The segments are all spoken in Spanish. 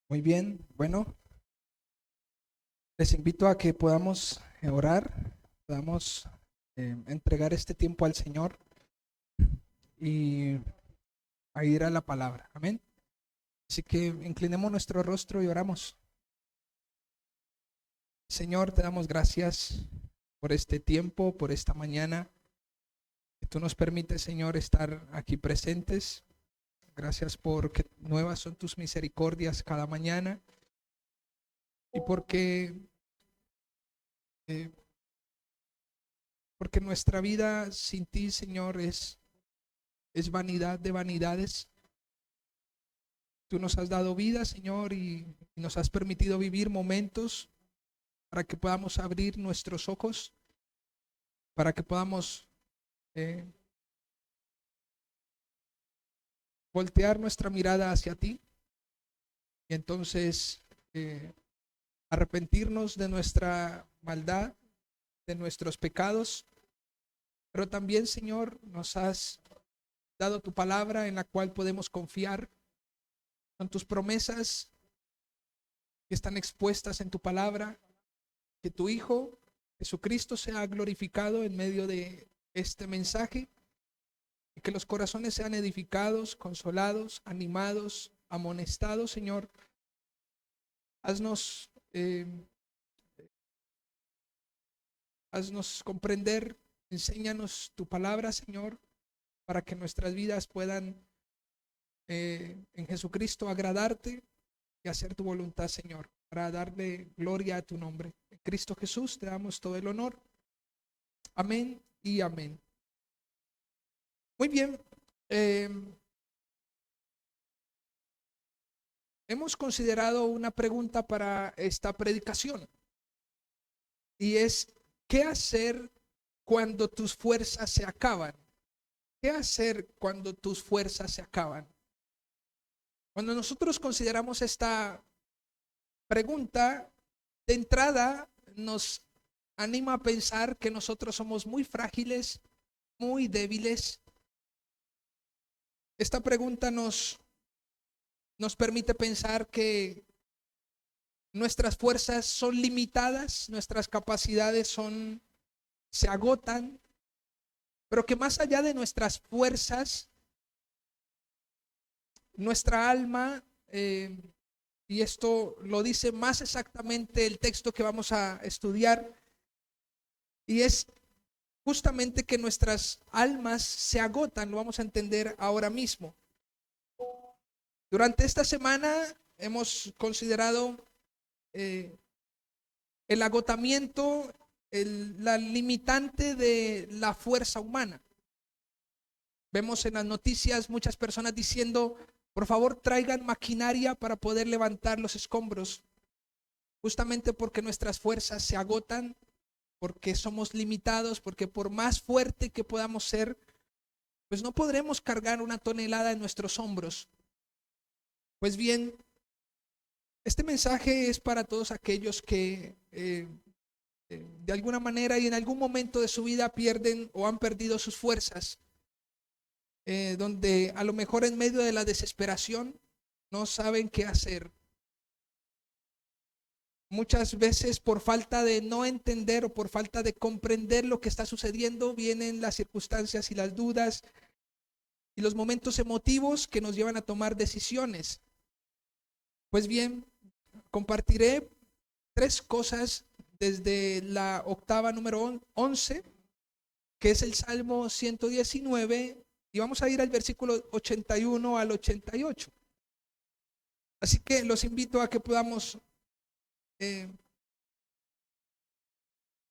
Muy bien, bueno, les invito a que podamos orar, podamos entregar este tiempo al Señor y a ir a la palabra. Amén. Así que inclinemos nuestro rostro y oramos. Señor, te damos gracias por este tiempo, por esta mañana que tú nos permites, Señor, estar aquí presentes. Gracias porque nuevas son tus misericordias cada mañana y eh, porque nuestra vida sin ti, Señor, es vanidad de vanidades. Tú nos has dado vida, Señor, y nos has permitido vivir momentos para que podamos abrir nuestros ojos, para que podamos eh, voltear nuestra mirada hacia ti y entonces eh, arrepentirnos de nuestra maldad, de nuestros pecados. Pero también, Señor, nos has dado tu palabra en la cual podemos confiar. Son tus promesas que están expuestas en tu palabra, que tu Hijo Jesucristo sea glorificado en medio de este mensaje y que los corazones sean edificados, consolados, animados, amonestados, Señor. Haznos, haznos comprender, enséñanos tu palabra, Señor, para que nuestras vidas puedan en Jesucristo agradarte y hacer tu voluntad, Señor, para darle gloria a tu nombre. En Cristo Jesús te damos todo el honor. Amén y amén. Muy bien. Eh, Hemos considerado una pregunta para esta predicación y es, ¿qué hacer cuando tus fuerzas se acaban? ¿Qué hacer cuando tus fuerzas se acaban? Cuando nosotros consideramos esta pregunta, de entrada nos anima a pensar que nosotros somos muy frágiles, muy débiles. Esta pregunta nos permite pensar que nuestras fuerzas son limitadas, nuestras capacidades se agotan, pero que más allá de nuestras fuerzas, nuestra alma, y esto lo dice más exactamente el texto que vamos a estudiar, y es justamente que nuestras almas se agotan, lo vamos a entender ahora mismo. Durante esta semana hemos considerado eh, el agotamiento, la limitante de la fuerza humana. Vemos en las noticias muchas personas diciendo, por favor traigan maquinaria para poder levantar los escombros, justamente porque nuestras fuerzas se agotan, porque somos limitados, porque por más fuerte que podamos ser, pues no podremos cargar una tonelada en nuestros hombros. Pues bien, este mensaje es para todos aquellos que de alguna manera y en algún momento de su vida pierden o han perdido sus fuerzas, donde a lo mejor en medio de la desesperación no saben qué hacer. Muchas veces por falta de no entender o por falta de comprender lo que está sucediendo, vienen las circunstancias y las dudas y los momentos emotivos que nos llevan a tomar decisiones. Pues bien, compartiré tres cosas desde la octava número 11, que es el Salmo 119, y vamos a ir al versículo 81 al 88. Así que los invito a que podamos eh,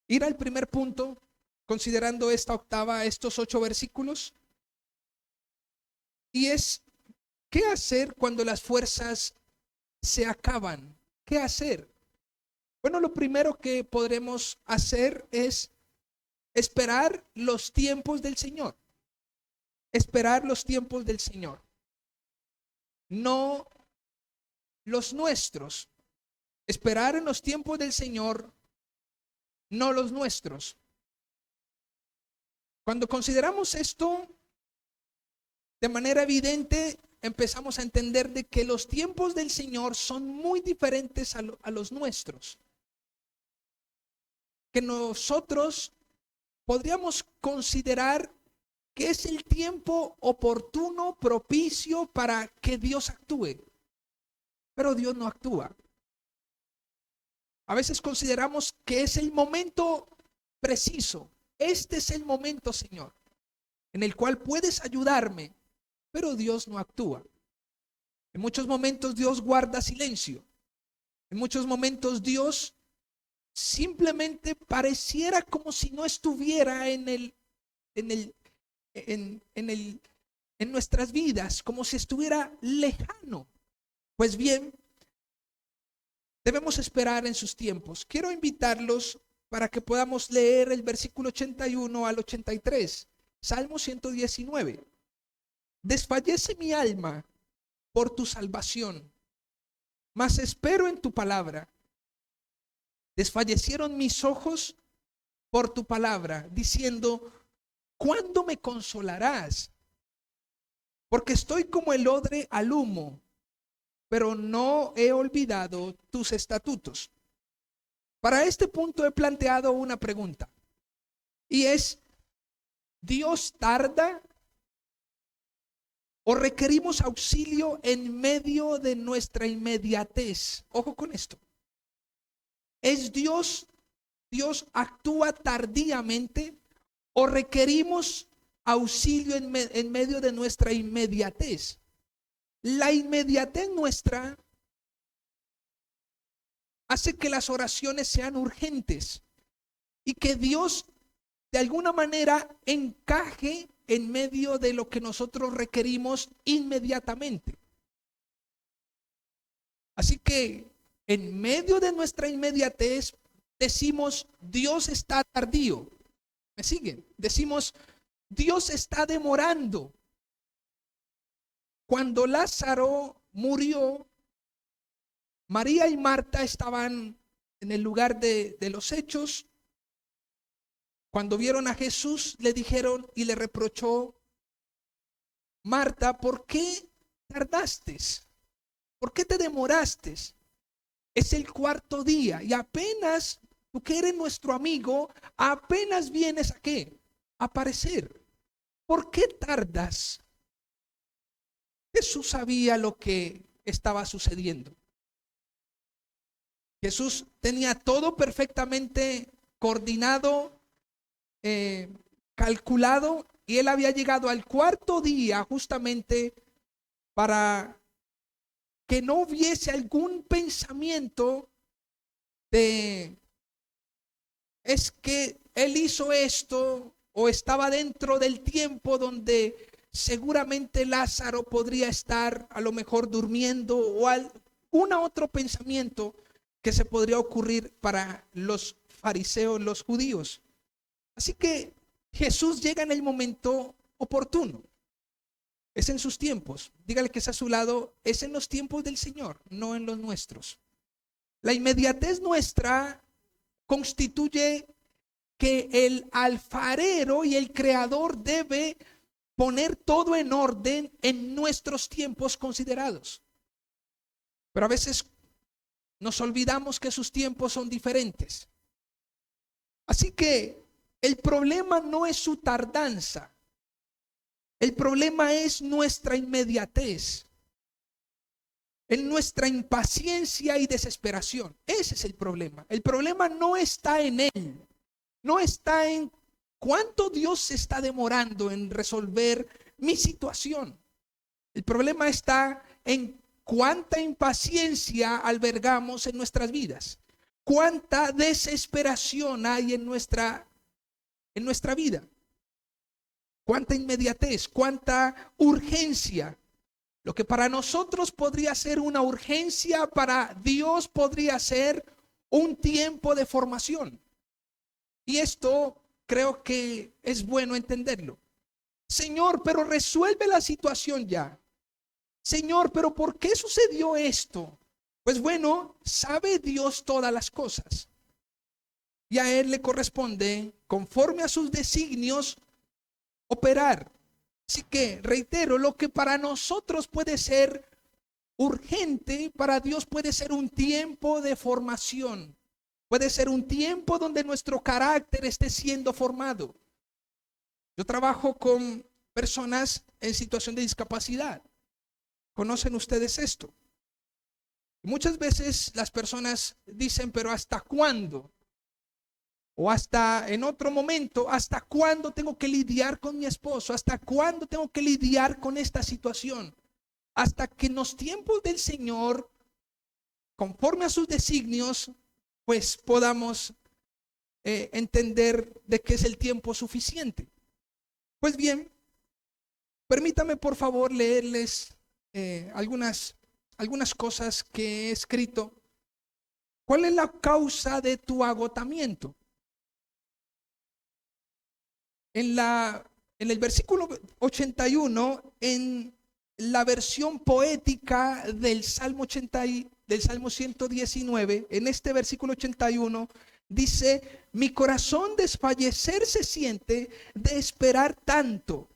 ir al primer punto, considerando esta octava, estos 8 versículos, y es, ¿qué hacer cuando las fuerzas se acaban? ¿Qué hacer? Bueno, lo primero que podremos hacer es esperar los tiempos del Señor. Esperar los tiempos del Señor. No los nuestros. Esperar en los tiempos del Señor, no los nuestros. Cuando consideramos esto de manera evidente, empezamos a entender de que los tiempos del Señor son muy diferentes a los nuestros. Que nosotros podríamos considerar que es el tiempo oportuno, propicio para que Dios actúe. Pero Dios no actúa. A veces consideramos que es el momento preciso. Este es el momento, Señor, en el cual puedes ayudarme, pero Dios no actúa. En muchos momentos Dios guarda silencio. En muchos momentos Dios simplemente pareciera como si no estuviera en nuestras vidas, como si estuviera lejano. Pues bien, debemos esperar en sus tiempos. Quiero invitarlos para que podamos leer el versículo 81 al 83, Salmo 119. Desfallece mi alma por tu salvación, mas espero en tu palabra. Desfallecieron mis ojos por tu palabra, diciendo, ¿cuándo me consolarás? Porque estoy como el odre al humo, pero no he olvidado tus estatutos. Para este punto he planteado una pregunta, y es, ¿Dios tarda o requerimos auxilio en medio de nuestra inmediatez? Ojo con esto. ¿Es Dios actúa tardíamente o requerimos auxilio en medio de nuestra inmediatez? La inmediatez nuestra hace que las oraciones sean urgentes y que Dios de alguna manera encaje en medio de lo que nosotros requerimos inmediatamente. Así que en medio de nuestra inmediatez decimos, Dios está tardío. ¿Me siguen? Decimos, Dios está demorando. Cuando Lázaro murió, María y Marta estaban en el lugar de los hechos. Cuando vieron a Jesús, le dijeron y le reprochó, Marta, ¿por qué tardaste? ¿Por qué te demoraste? Es el cuarto día y apenas, tú que eres nuestro amigo, apenas vienes a ¿qué? A aparecer. ¿Por qué tardas? Jesús sabía lo que estaba sucediendo. Jesús tenía todo perfectamente coordinado, calculado, y él había llegado al cuarto día justamente para que no hubiese algún pensamiento de es que él hizo esto o estaba dentro del tiempo donde seguramente Lázaro podría estar a lo mejor durmiendo o algún otro pensamiento que se podría ocurrir para los fariseos, los judíos. Así que Jesús llega en el momento oportuno. Es en sus tiempos. Dígale que es a su lado, es en los tiempos del Señor, no en los nuestros. La inmediatez nuestra constituye que el alfarero y el creador debe poner todo en orden en nuestros tiempos considerados. Pero a veces nos olvidamos que sus tiempos son diferentes. Así que el problema no es su tardanza. El problema es nuestra inmediatez, en nuestra impaciencia y desesperación. Ese es el problema. El problema no está en él, no está en cuánto Dios se está demorando en resolver mi situación. El problema está en cuánta impaciencia albergamos en nuestras vidas, cuánta desesperación hay en nuestra vida. Cuánta inmediatez, cuánta urgencia. Lo que para nosotros podría ser una urgencia, para Dios podría ser un tiempo de formación. Y esto creo que es bueno entenderlo. Señor, pero resuelve la situación ya. Señor, pero ¿por qué sucedió esto? Pues bueno, sabe Dios todas las cosas. Y a Él le corresponde, conforme a sus designios, operar. Así que, reitero, lo que para nosotros puede ser urgente, para Dios puede ser un tiempo de formación. Puede ser un tiempo donde nuestro carácter esté siendo formado. Yo trabajo con personas en situación de discapacidad. ¿Conocen ustedes esto? Muchas veces las personas dicen, pero ¿hasta cuándo? O hasta en otro momento, ¿hasta cuándo tengo que lidiar con mi esposo? ¿Hasta cuándo tengo que lidiar con esta situación? Hasta que en los tiempos del Señor, conforme a sus designios, pues podamos entender de que es el tiempo suficiente. Pues bien, permítame por favor leerles algunas cosas que he escrito. ¿Cuál es la causa de tu agotamiento? En el versículo 81, en la versión poética del Salmo 119, en este versículo 81, dice: mi corazón desfallecer se siente de esperar tanto,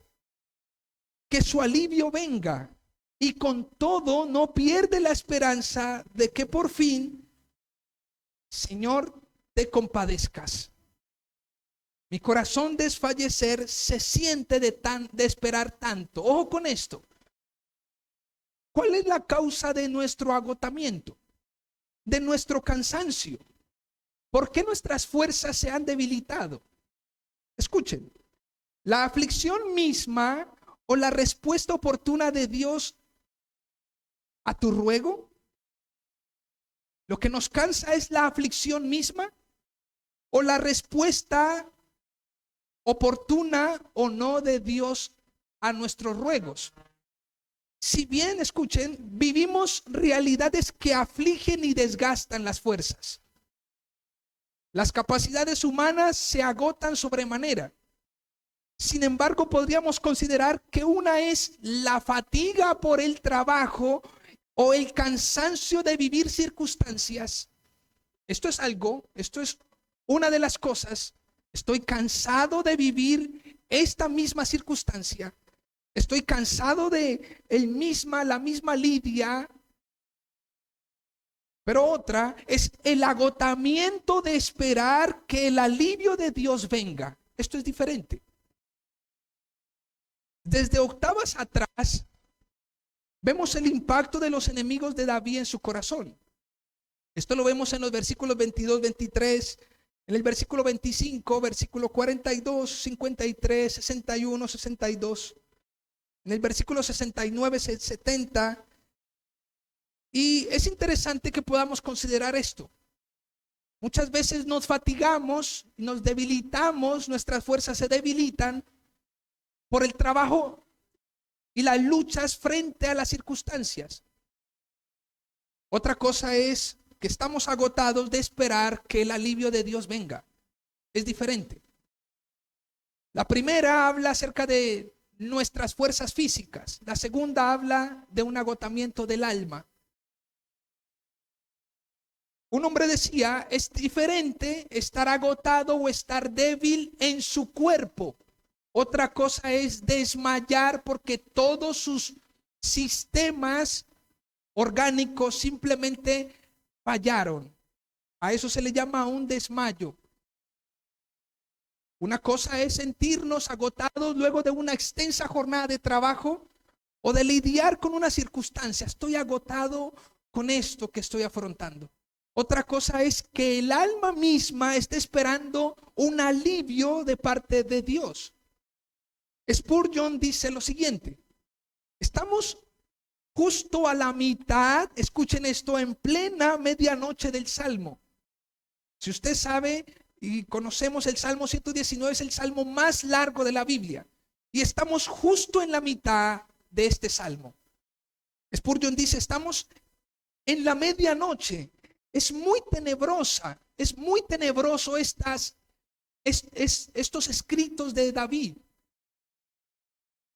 que su alivio venga, y con todo no pierde la esperanza de que por fin, Señor, te compadezcas. Mi corazón desfallecer se siente de esperar tanto. Ojo con esto. ¿Cuál es la causa de nuestro agotamiento? De nuestro cansancio. ¿Por qué nuestras fuerzas se han debilitado? Escuchen. La aflicción misma o la respuesta oportuna de Dios a tu ruego. Lo que nos cansa es la aflicción misma o la respuesta oportuna o no de Dios a nuestros ruegos. Si bien, escuchen, vivimos realidades que afligen y desgastan las fuerzas. Las capacidades humanas se agotan sobremanera. Sin embargo, podríamos considerar que una es la fatiga por el trabajo o el cansancio de vivir circunstancias. Esto es una de las cosas. Estoy cansado de vivir esta misma circunstancia. Estoy cansado de la misma lidia. Pero otra es el agotamiento de esperar que el alivio de Dios venga. Esto es diferente. Desde octavas atrás, vemos el impacto de los enemigos de David en su corazón. Esto lo vemos en los versículos 22, 23, en el versículo 25, versículo 42, 53, 61, 62, en el versículo 69, 70. Y es interesante que podamos considerar esto. Muchas veces nos fatigamos, nos debilitamos, nuestras fuerzas se debilitan por el trabajo y las luchas frente a las circunstancias. Otra cosa es que estamos agotados de esperar que el alivio de Dios venga. Es diferente. La primera habla acerca de nuestras fuerzas físicas. La segunda habla de un agotamiento del alma. Un hombre decía, es diferente estar agotado o estar débil en su cuerpo. Otra cosa es desmayar porque todos sus sistemas orgánicos simplemente fallaron. A eso se le llama un desmayo. Una cosa es sentirnos agotados luego de una extensa jornada de trabajo o de lidiar con una circunstancia. Estoy agotado con esto que estoy afrontando. Otra cosa es que el alma misma esté esperando un alivio de parte de Dios. Spurgeon dice lo siguiente: estamos justo a la mitad, escuchen esto, en plena medianoche del Salmo. Si usted sabe y conocemos el Salmo 119, es el salmo más largo de la Biblia. Y estamos justo en la mitad de este salmo. Spurgeon dice, estamos en la medianoche. Es muy tenebrosa, es muy tenebroso estos escritos de David.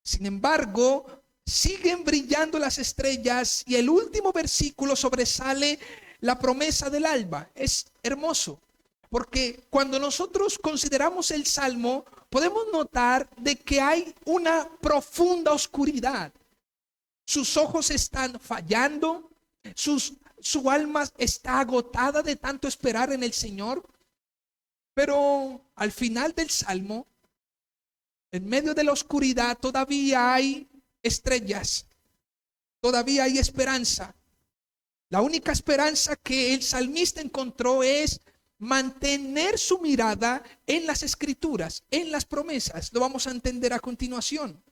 Sin embargo, siguen brillando las estrellas y el último versículo sobresale la promesa del alba. Es hermoso, porque cuando nosotros consideramos el salmo, podemos notar de que hay una profunda oscuridad. Sus ojos están fallando, su alma está agotada de tanto esperar en el Señor. Pero al final del Salmo, en medio de la oscuridad, todavía hay estrellas, todavía hay esperanza. La única esperanza que el salmista encontró es mantener su mirada en las Escrituras, en las promesas. Lo vamos a entender a continuación.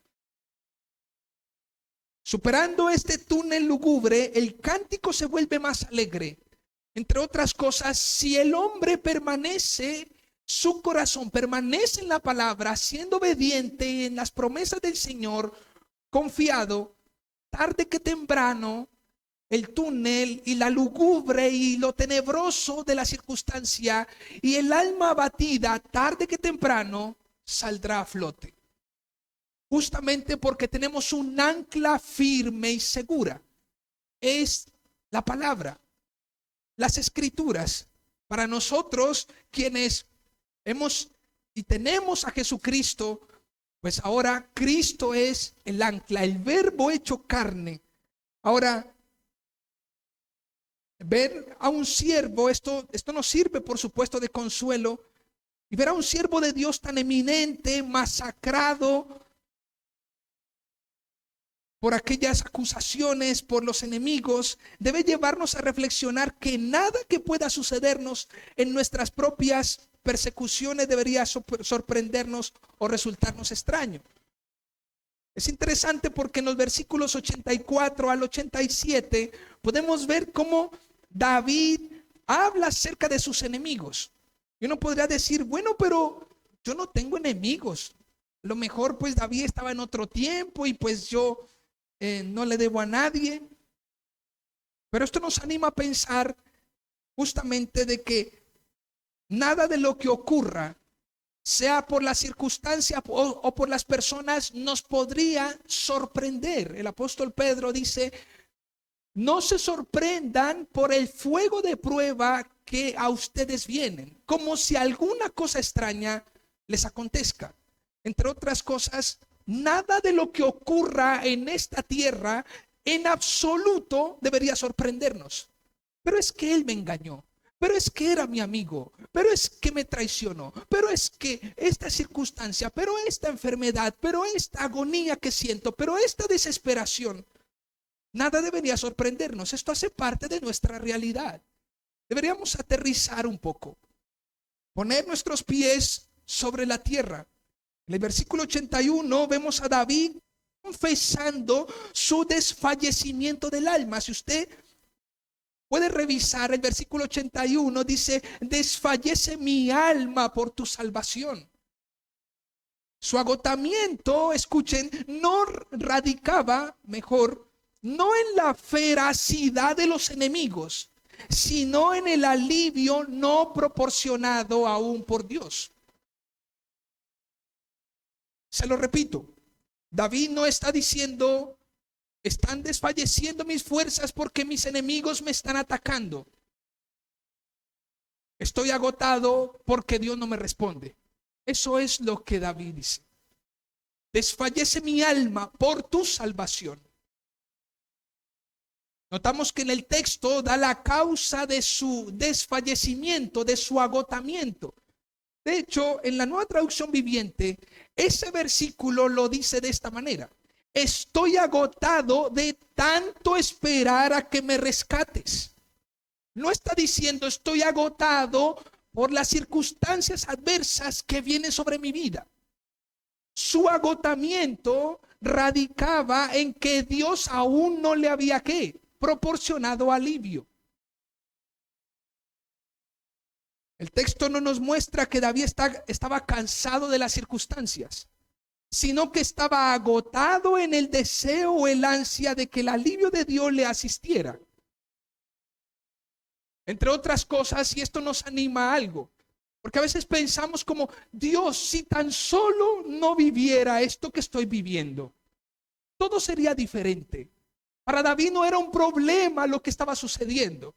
Superando este túnel lúgubre, el cántico se vuelve más alegre. Entre otras cosas, si el hombre permanece, su corazón permanece en la palabra, siendo obediente en las promesas del Señor, confiado, tarde que temprano, el túnel y la lúgubre y lo tenebroso de la circunstancia y el alma abatida, tarde que temprano, saldrá a flote. Justamente porque tenemos un ancla firme y segura. Es la palabra, las Escrituras. Para nosotros, quienes hemos y tenemos a Jesucristo, pues ahora Cristo es el ancla, el verbo hecho carne. Ahora, ver a un siervo, esto nos sirve por supuesto de consuelo, y ver a un siervo de Dios tan eminente, masacrado por aquellas acusaciones, por los enemigos, debe llevarnos a reflexionar que nada que pueda sucedernos en nuestras propias persecuciones debería sorprendernos o resultarnos extraño. Es interesante porque en los versículos 84 al 87 podemos ver cómo David habla acerca de sus enemigos. Y uno podría decir, bueno, pero yo no tengo enemigos. A lo mejor pues David estaba en otro tiempo y pues yo no le debo a nadie. Pero esto nos anima a pensar justamente de que nada de lo que ocurra, sea por la circunstancia o por las personas, nos podría sorprender. El apóstol Pedro dice, no se sorprendan por el fuego de prueba que a ustedes vienen, como si alguna cosa extraña les acontezca. Entre otras cosas, nada de lo que ocurra en esta tierra en absoluto debería sorprendernos. Pero es que él me engañó, pero es que era mi amigo, pero es que me traicionó, pero es que esta circunstancia, pero esta enfermedad, pero esta agonía que siento, pero esta desesperación, nada debería sorprendernos. Esto hace parte de nuestra realidad. Deberíamos aterrizar un poco, poner nuestros pies sobre la tierra. En el versículo 81 vemos a David confesando su desfallecimiento del alma. Si usted puede revisar el versículo 81, dice, desfallece mi alma por tu salvación. Su agotamiento, escuchen, no radicaba, no en la feracidad de los enemigos, sino en el alivio no proporcionado aún por Dios. Se lo repito, David no está diciendo, están desfalleciendo mis fuerzas porque mis enemigos me están atacando. Estoy agotado porque Dios no me responde. Eso es lo que David dice. Desfallece mi alma por tu salvación. Notamos que en el texto da la causa de su desfallecimiento, de su agotamiento. De hecho, en la Nueva Traducción Viviente, ese versículo lo dice de esta manera: estoy agotado de tanto esperar a que me rescates. No está diciendo estoy agotado por las circunstancias adversas que vienen sobre mi vida. Su agotamiento radicaba en que Dios aún no le había proporcionado alivio. El texto no nos muestra que David estaba cansado de las circunstancias, sino que estaba agotado en el deseo o el ansia de que el alivio de Dios le asistiera. Entre otras cosas, y esto nos anima a algo, porque a veces pensamos como, Dios, si tan solo no viviera esto que estoy viviendo, todo sería diferente. Para David no era un problema lo que estaba sucediendo.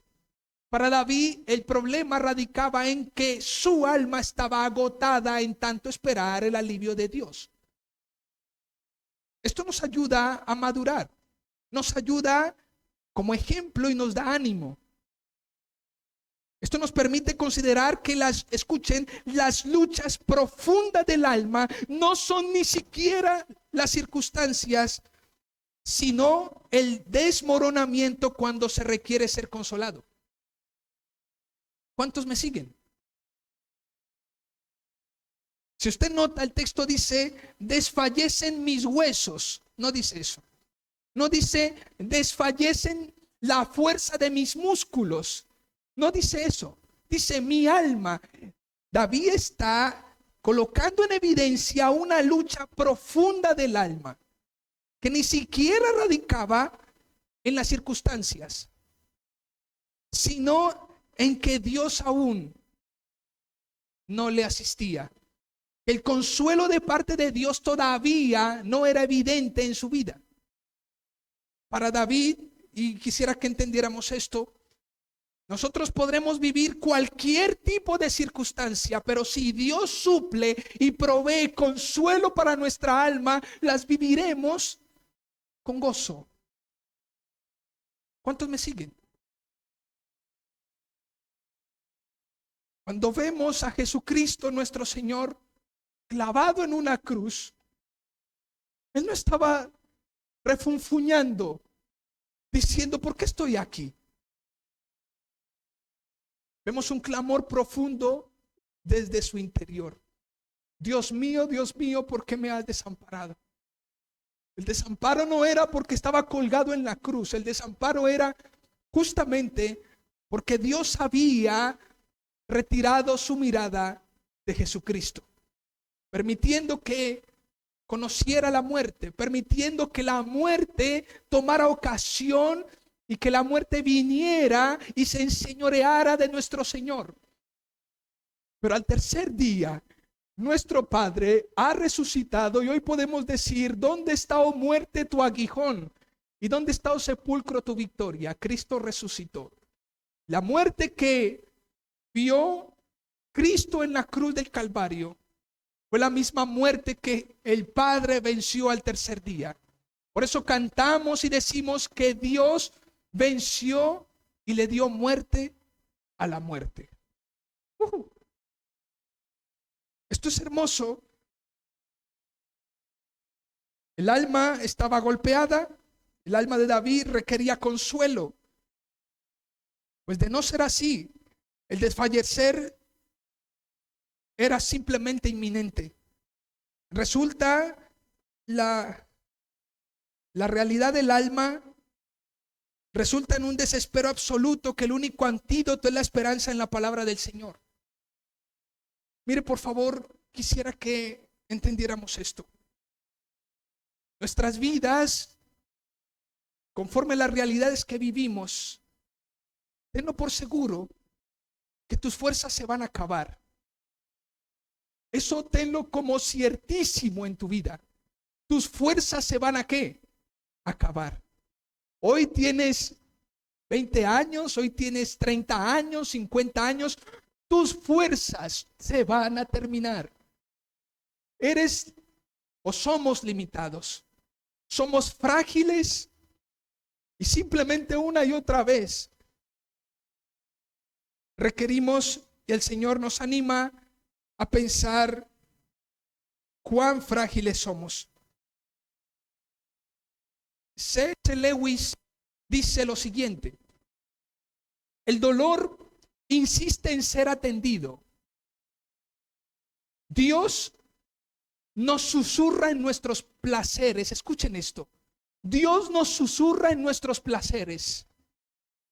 Para David el problema radicaba en que su alma estaba agotada en tanto esperar el alivio de Dios. Esto nos ayuda a madurar, nos ayuda como ejemplo y nos da ánimo. Esto nos permite considerar que escuchen, las luchas profundas del alma no son ni siquiera las circunstancias, sino el desmoronamiento cuando se requiere ser consolado. ¿Cuántos me siguen? Si usted nota, el texto dice, desfallecen mis huesos. No dice eso. No dice, desfallecen la fuerza de mis músculos. No dice eso. Dice, mi alma. David está colocando en evidencia una lucha profunda del alma, que ni siquiera radicaba en las circunstancias, sino en que Dios aún no le asistía. El consuelo de parte de Dios todavía no era evidente en su vida. Para David, y quisiera que entendiéramos esto, nosotros podremos vivir cualquier tipo de circunstancia, pero si Dios suple y provee consuelo para nuestra alma, las viviremos con gozo. ¿Cuántos me siguen? Cuando vemos a Jesucristo nuestro Señor clavado en una cruz, Él no estaba refunfuñando, diciendo, ¿por qué estoy aquí? Vemos un clamor profundo desde su interior. Dios mío, ¿por qué me has desamparado? El desamparo no era porque estaba colgado en la cruz. El desamparo era justamente porque Dios había retirado su mirada de Jesucristo, permitiendo que conociera la muerte, permitiendo que la muerte tomara ocasión y que la muerte viniera y se enseñoreara de nuestro Señor. Pero al tercer día, nuestro Padre ha resucitado y hoy podemos decir, ¿dónde está, oh muerte, tu aguijón? ¿Y dónde está, oh sepulcro, tu victoria? Cristo resucitó. La muerte que vio Cristo en la cruz del Calvario fue la misma muerte que el Padre venció al tercer día. Por eso cantamos y decimos que Dios venció y le dio muerte a la muerte. Esto es hermoso. El alma estaba golpeada. El alma de David requería consuelo. Pues de no ser así, el desfallecer era simplemente inminente. Resulta la realidad del alma resulta en un desespero absoluto, que el único antídoto es la esperanza en la palabra del Señor. Mire, por favor, quisiera que entendiéramos esto. Nuestras vidas, conforme a las realidades que vivimos, tenlo por seguro que tus fuerzas se van a acabar. Eso tenlo como ciertísimo en tu vida. Tus fuerzas se van a ¿qué? Acabar. Hoy tienes 20 años, hoy tienes 30 años, 50 años. Tus fuerzas se van a terminar. Eres o somos limitados. Somos frágiles y simplemente una y otra vez requerimos, y el Señor nos anima a pensar cuán frágiles somos. C.S. Lewis dice lo siguiente: el dolor insiste en ser atendido. Dios nos susurra en nuestros placeres. Escuchen esto. Dios nos susurra en nuestros placeres.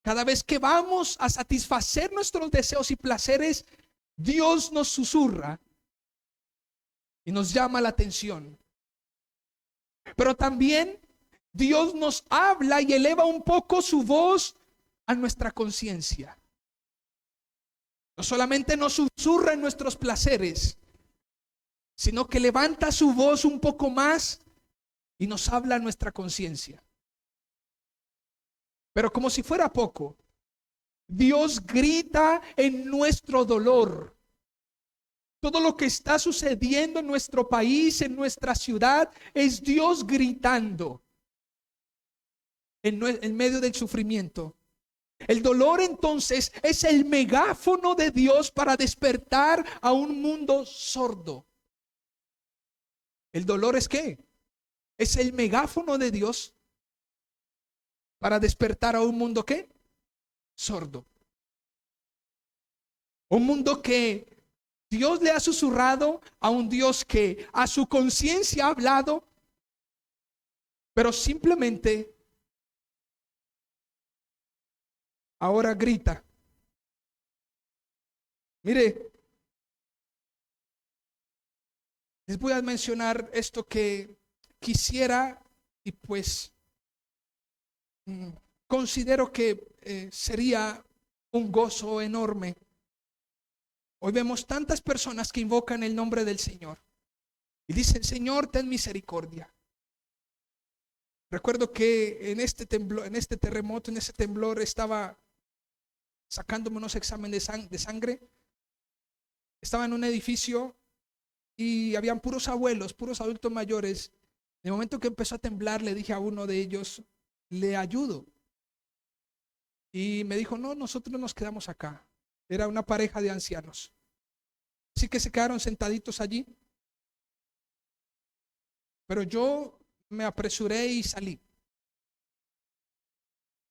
Cada vez que vamos a satisfacer nuestros deseos y placeres, Dios nos susurra y nos llama la atención. Pero también Dios nos habla y eleva un poco su voz a nuestra conciencia. No solamente nos susurra en nuestros placeres, sino que levanta su voz un poco más y nos habla a nuestra conciencia. Pero como si fuera poco, Dios grita en nuestro dolor. Todo lo que está sucediendo en nuestro país, en nuestra ciudad, es Dios gritando en medio del sufrimiento. El dolor entonces es el megáfono de Dios para despertar a un mundo sordo. ¿El dolor es qué? Es el megáfono de Dios para despertar a un mundo ¿qué? Sordo. Un mundo que Dios le ha susurrado, a un Dios que a su conciencia ha hablado, pero simplemente ahora grita. Mire, les voy a mencionar esto que quisiera y pues considero que sería un gozo enorme. Hoy vemos tantas personas que invocan el nombre del Señor y dicen: Señor, ten misericordia. Recuerdo que en este terremoto, en ese temblor, estaba sacándome unos exámenes de sangre. Estaba en un edificio y habían puros abuelos, puros adultos mayores. En el momento que empezó a temblar, le dije a uno de ellos: le ayudo. Y me dijo: no, nosotros nos quedamos acá. Era una pareja de ancianos. Así que se quedaron sentaditos allí. Pero yo me apresuré y salí.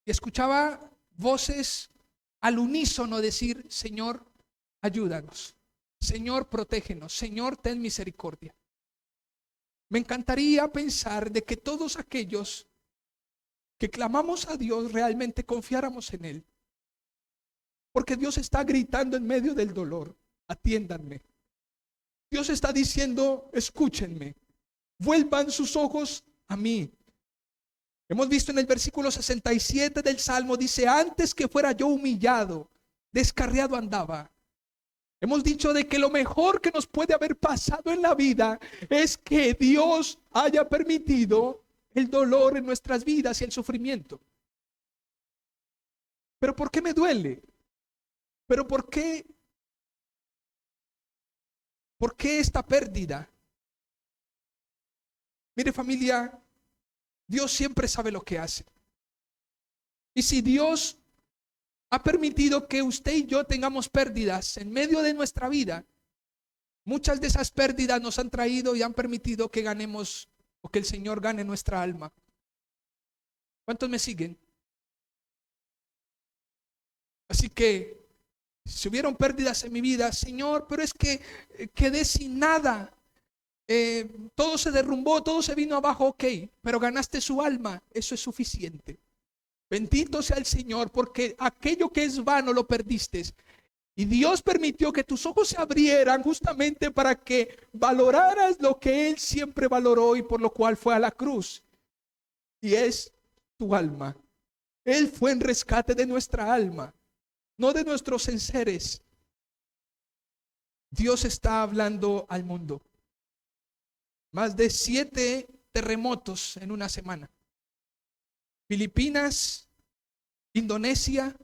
Y escuchaba voces al unísono decir: Señor, ayúdanos. Señor, protégenos. Señor, ten misericordia. Me encantaría pensar de que todos aquellos que clamamos a Dios realmente confiáramos en Él. Porque Dios está gritando en medio del dolor: atiéndanme. Dios está diciendo: escúchenme, vuelvan sus ojos a mí. Hemos visto en el versículo 67 del Salmo, dice: antes que fuera yo humillado, descarriado andaba. Hemos dicho de que lo mejor que nos puede haber pasado en la vida es que Dios haya permitido el dolor en nuestras vidas y el sufrimiento. ¿Pero por qué me duele? ¿Pero por qué? ¿Por qué esta pérdida? Mire, familia, Dios siempre sabe lo que hace. Y si Dios ha permitido que usted y yo tengamos pérdidas en medio de nuestra vida, muchas de esas pérdidas nos han traído y han permitido que ganemos, o que el Señor gane nuestra alma. ¿Cuántos me siguen? Así que si hubieron pérdidas en mi vida: Señor, pero es que quedé sin nada. Todo se derrumbó, todo se vino abajo, ok, pero ganaste su alma, eso es suficiente. Bendito sea el Señor, porque aquello que es vano lo perdiste. Y Dios permitió que tus ojos se abrieran justamente para que valoraras lo que Él siempre valoró y por lo cual fue a la cruz. Y es tu alma. Él fue en rescate de nuestra alma, no de nuestros enseres. Dios está hablando al mundo. Más de 7 terremotos en una semana. Filipinas, Indonesia,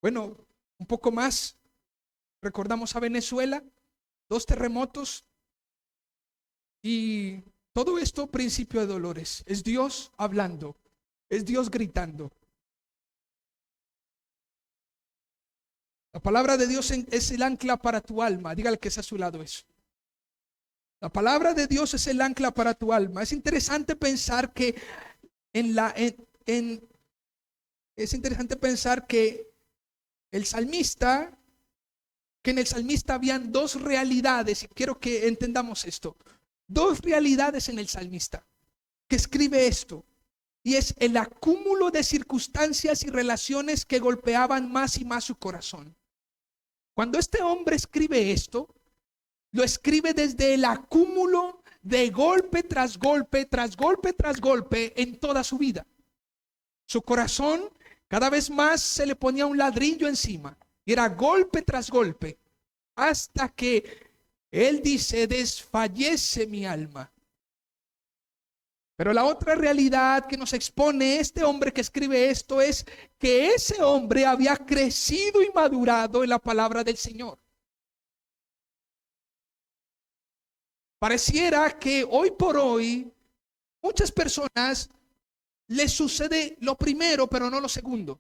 bueno, un poco más. Recordamos a Venezuela, 2 terremotos. Y todo esto principio de dolores. Es Dios hablando, es Dios gritando. La palabra de Dios es el ancla para tu alma. Dígale que es a su lado eso. La palabra de Dios es el ancla para tu alma. Es interesante pensar que es interesante pensar que en el salmista habían 2 realidades, y quiero que entendamos esto. 2 realidades en el salmista que escribe esto, y es el acúmulo de circunstancias y relaciones que golpeaban más y más su corazón. Cuando este hombre escribe esto, lo escribe desde el acúmulo de golpe tras golpe, tras golpe, tras golpe en toda su vida. Su corazón cada vez más se le ponía un ladrillo encima. Y era golpe tras golpe. Hasta que él dice: desfallece mi alma. Pero la otra realidad que nos expone este hombre que escribe esto es que ese hombre había crecido y madurado en la palabra del Señor. Pareciera que hoy por hoy muchas personas les sucede lo primero, pero no lo segundo.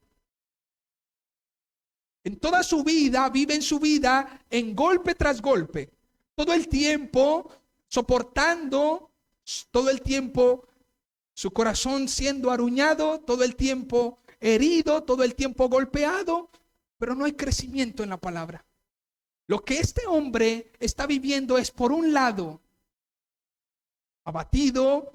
En toda su vida, viven su vida en golpe tras golpe. Todo el tiempo soportando, todo el tiempo su corazón siendo aruñado, todo el tiempo herido, todo el tiempo golpeado, pero no hay crecimiento en la palabra. Lo que este hombre está viviendo es, por un lado, abatido,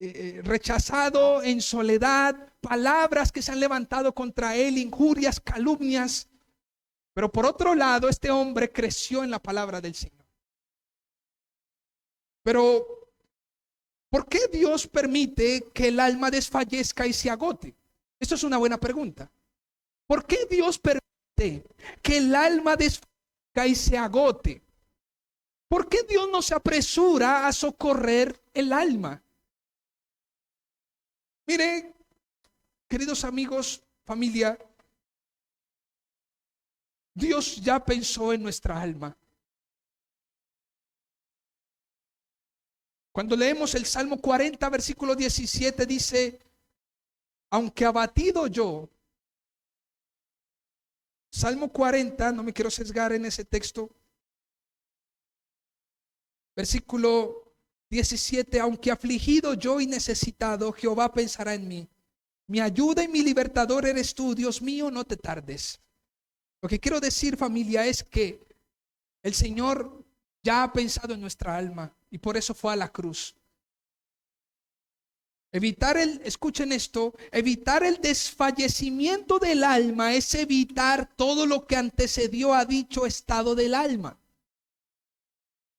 rechazado, en soledad, palabras que se han levantado contra él, injurias, calumnias. Pero por otro lado, este hombre creció en la palabra del Señor. Pero, ¿por qué Dios permite que el alma desfallezca y se agote? Esto es una buena pregunta. ¿Por qué Dios permite que el alma desfallezca y se agote? ¿Por qué Dios no se apresura a socorrer el alma? Mire, queridos amigos, familia, Dios ya pensó en nuestra alma. Cuando leemos el Salmo 40, versículo 17, dice: aunque abatido yo. Salmo 40, no me quiero sesgar en ese texto. Versículo 17: aunque afligido yo y necesitado, Jehová pensará en mí. Mi ayuda y mi libertador eres tú, Dios mío, no te tardes. Lo que quiero decir, familia, es que el Señor ya ha pensado en nuestra alma y por eso fue a la cruz. Escuchen esto, evitar el desfallecimiento del alma es evitar todo lo que antecedió a dicho estado del alma.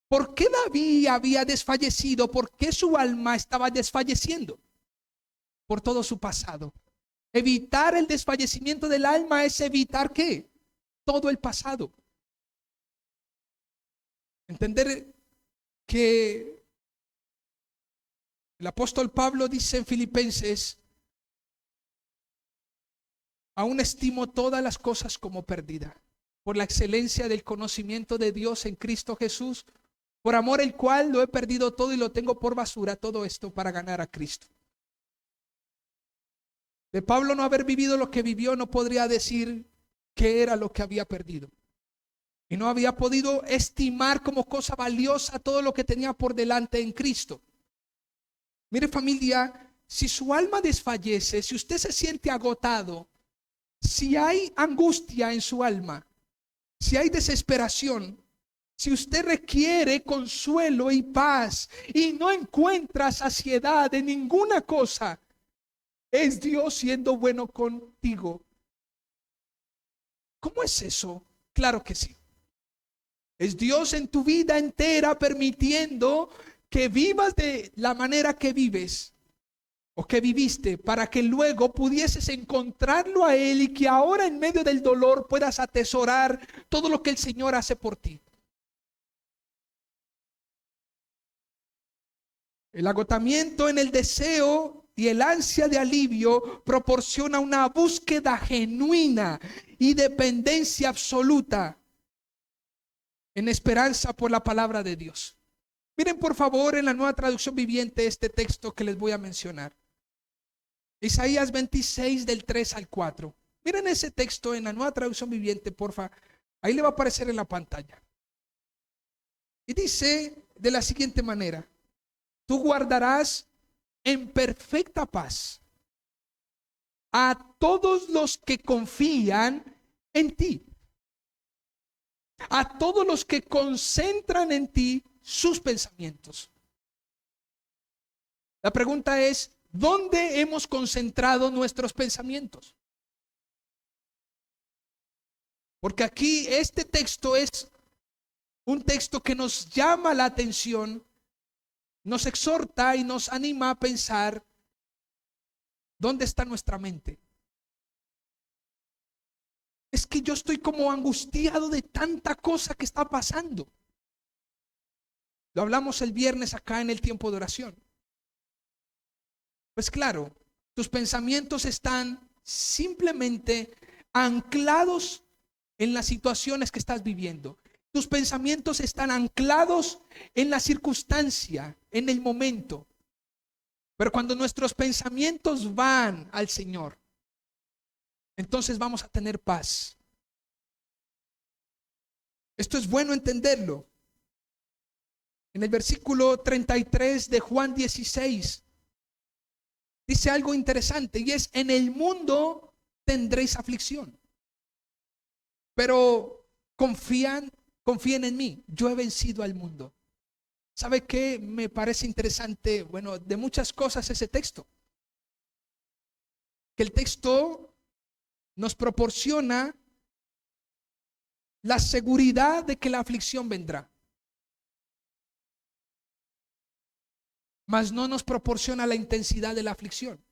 ¿Por qué David había desfallecido? ¿Por qué su alma estaba desfalleciendo? Por todo su pasado. Evitar el desfallecimiento del alma es evitar ¿qué? Todo el pasado. Entender que el apóstol Pablo dice en Filipenses: aún estimo todas las cosas como perdida, por la excelencia del conocimiento de Dios en Cristo Jesús, por amor el cual lo he perdido todo y lo tengo por basura, todo esto para ganar a Cristo. De Pablo no haber vivido lo que vivió, no podría decir qué era lo que había perdido. Y no había podido estimar como cosa valiosa todo lo que tenía por delante en Cristo. Mire, familia, si su alma desfallece, si usted se siente agotado, si hay angustia en su alma, si hay desesperación, si usted requiere consuelo y paz y no encuentra saciedad en ninguna cosa, es Dios siendo bueno contigo. ¿Cómo es eso? Claro que sí. Es Dios en tu vida entera permitiendo que vivas de la manera que vives o que viviste, para que luego pudieses encontrarlo a Él y que ahora en medio del dolor puedas atesorar todo lo que el Señor hace por ti. El agotamiento en el deseo y el ansia de alivio proporciona una búsqueda genuina y dependencia absoluta en esperanza por la palabra de Dios. Miren por favor en la Nueva Traducción Viviente este texto que les voy a mencionar. Isaías 26 del 3 al 4. Miren ese texto en la Nueva Traducción Viviente, porfa. Ahí le va a aparecer en la pantalla. Y dice de la siguiente manera: tú guardarás en perfecta paz a todos los que confían en ti, a todos los que concentran en ti sus pensamientos. La pregunta es: ¿dónde hemos concentrado nuestros pensamientos? Porque aquí este texto es un texto que nos llama la atención, nos exhorta y nos anima a pensar dónde está nuestra mente. Es que yo estoy como angustiado de tanta cosa que está pasando. Lo hablamos el viernes acá en el tiempo de oración. Pues claro, tus pensamientos están simplemente anclados en las situaciones que estás viviendo. Tus pensamientos están anclados en la circunstancia, en el momento. Pero cuando nuestros pensamientos van al Señor, entonces vamos a tener paz. Esto es bueno entenderlo. En el versículo 33 de Juan 16 dice algo interesante, y es: en el mundo tendréis aflicción, pero confíen en mí, yo he vencido al mundo. ¿Sabe qué me parece interesante? Bueno, de muchas cosas ese texto. Que el texto nos proporciona la seguridad de que la aflicción vendrá, mas no nos proporciona la intensidad de la aflicción.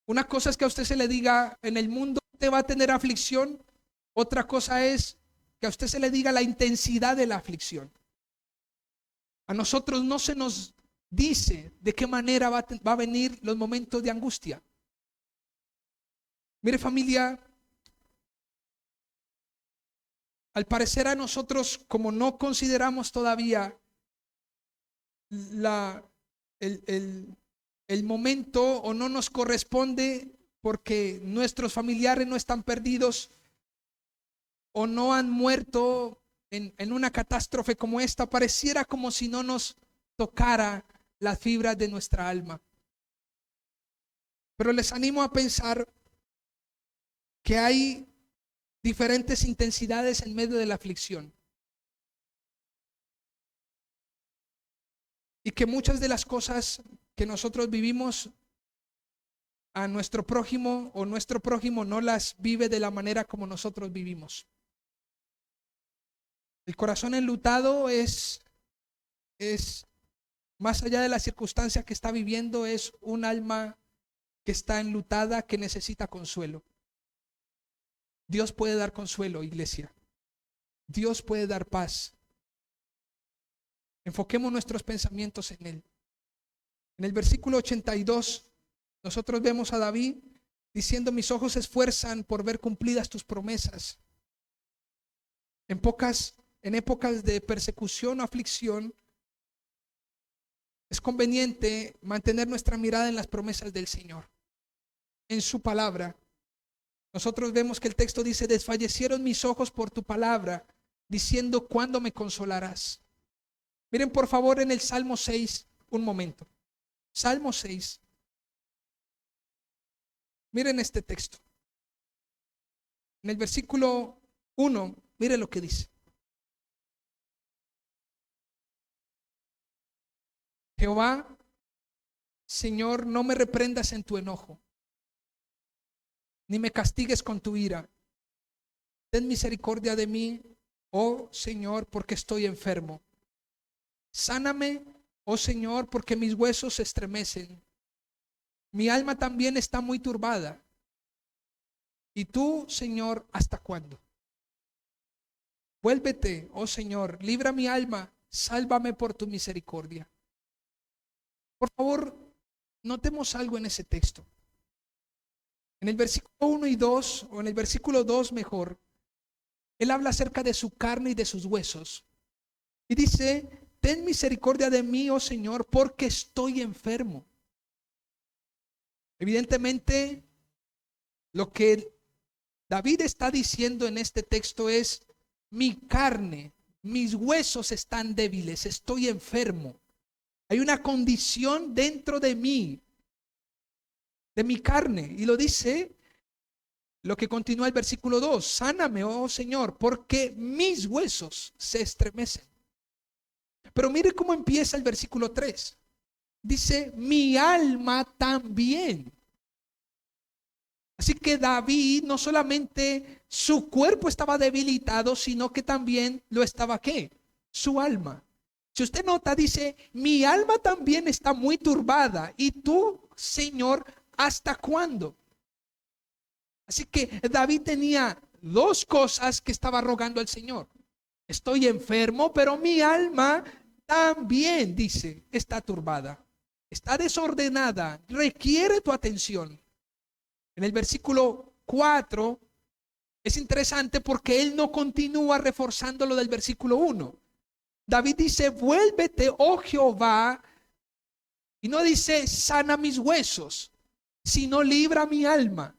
Una cosa es que a usted se le diga: en el mundo usted va a tener aflicción. Otra cosa es que a usted se le diga la intensidad de la aflicción. A nosotros no se nos dice de qué manera va a venir los momentos de angustia. Mire, familia, al parecer a nosotros, como no consideramos todavía el momento, o no nos corresponde porque nuestros familiares no están perdidos o no han muerto en una catástrofe como esta, pareciera como si no nos tocara las fibras de nuestra alma. Pero les animo a pensar que hay diferentes intensidades en medio de la aflicción, y que muchas de las cosas que nosotros vivimos, a nuestro prójimo o nuestro prójimo no las vive de la manera como nosotros vivimos. El corazón enlutado es más allá de la circunstancia que está viviendo, es un alma que está enlutada, que necesita consuelo. Dios puede dar consuelo, iglesia. Dios puede dar paz. Enfoquemos nuestros pensamientos en Él. En el versículo 82, nosotros vemos a David diciendo: mis ojos se esfuerzan por ver cumplidas tus promesas. En épocas de persecución o aflicción, es conveniente mantener nuestra mirada en las promesas del Señor, en su palabra. Nosotros vemos que el texto dice: desfallecieron mis ojos por tu palabra, diciendo: ¿cuándo me consolarás? Miren por favor en el Salmo 6, un momento. Salmo 6. Miren este texto. En el versículo 1, miren lo que dice: Jehová, Señor, no me reprendas en tu enojo, ni me castigues con tu ira. Ten misericordia de mí, oh Señor, porque estoy enfermo. Sáname, oh Señor, porque mis huesos se estremecen. Mi alma también está muy turbada. Y tú, Señor, ¿hasta cuándo? Vuélvete, oh Señor, libra mi alma, sálvame por tu misericordia. Por favor, notemos algo en ese texto. En el versículo 1 y 2, o en el versículo 2 mejor, él habla acerca de su carne y de sus huesos. Y dice: ten misericordia de mí, oh Señor, porque estoy enfermo. Evidentemente, lo que David está diciendo en este texto es: mi carne, mis huesos están débiles, estoy enfermo. Hay una condición dentro de mí, de mi carne. Y lo dice, lo que continúa el versículo 2: sáname, oh Señor, porque mis huesos se estremecen. Pero mire cómo empieza el versículo 3. Dice: mi alma también. Así que David, no solamente su cuerpo estaba debilitado, sino que también lo estaba ¿qué? Su alma. Si usted nota, dice: mi alma también está muy turbada. Y tú, Señor, ¿hasta cuándo? Así que David tenía dos cosas que estaba rogando al Señor: estoy enfermo, pero mi alma también, dice, está turbada, está desordenada, requiere tu atención. En el versículo 4 es interesante porque él no continúa reforzando lo del versículo 1. David dice, vuélvete, oh Jehová, y no dice, sana mis huesos, sino libra mi alma.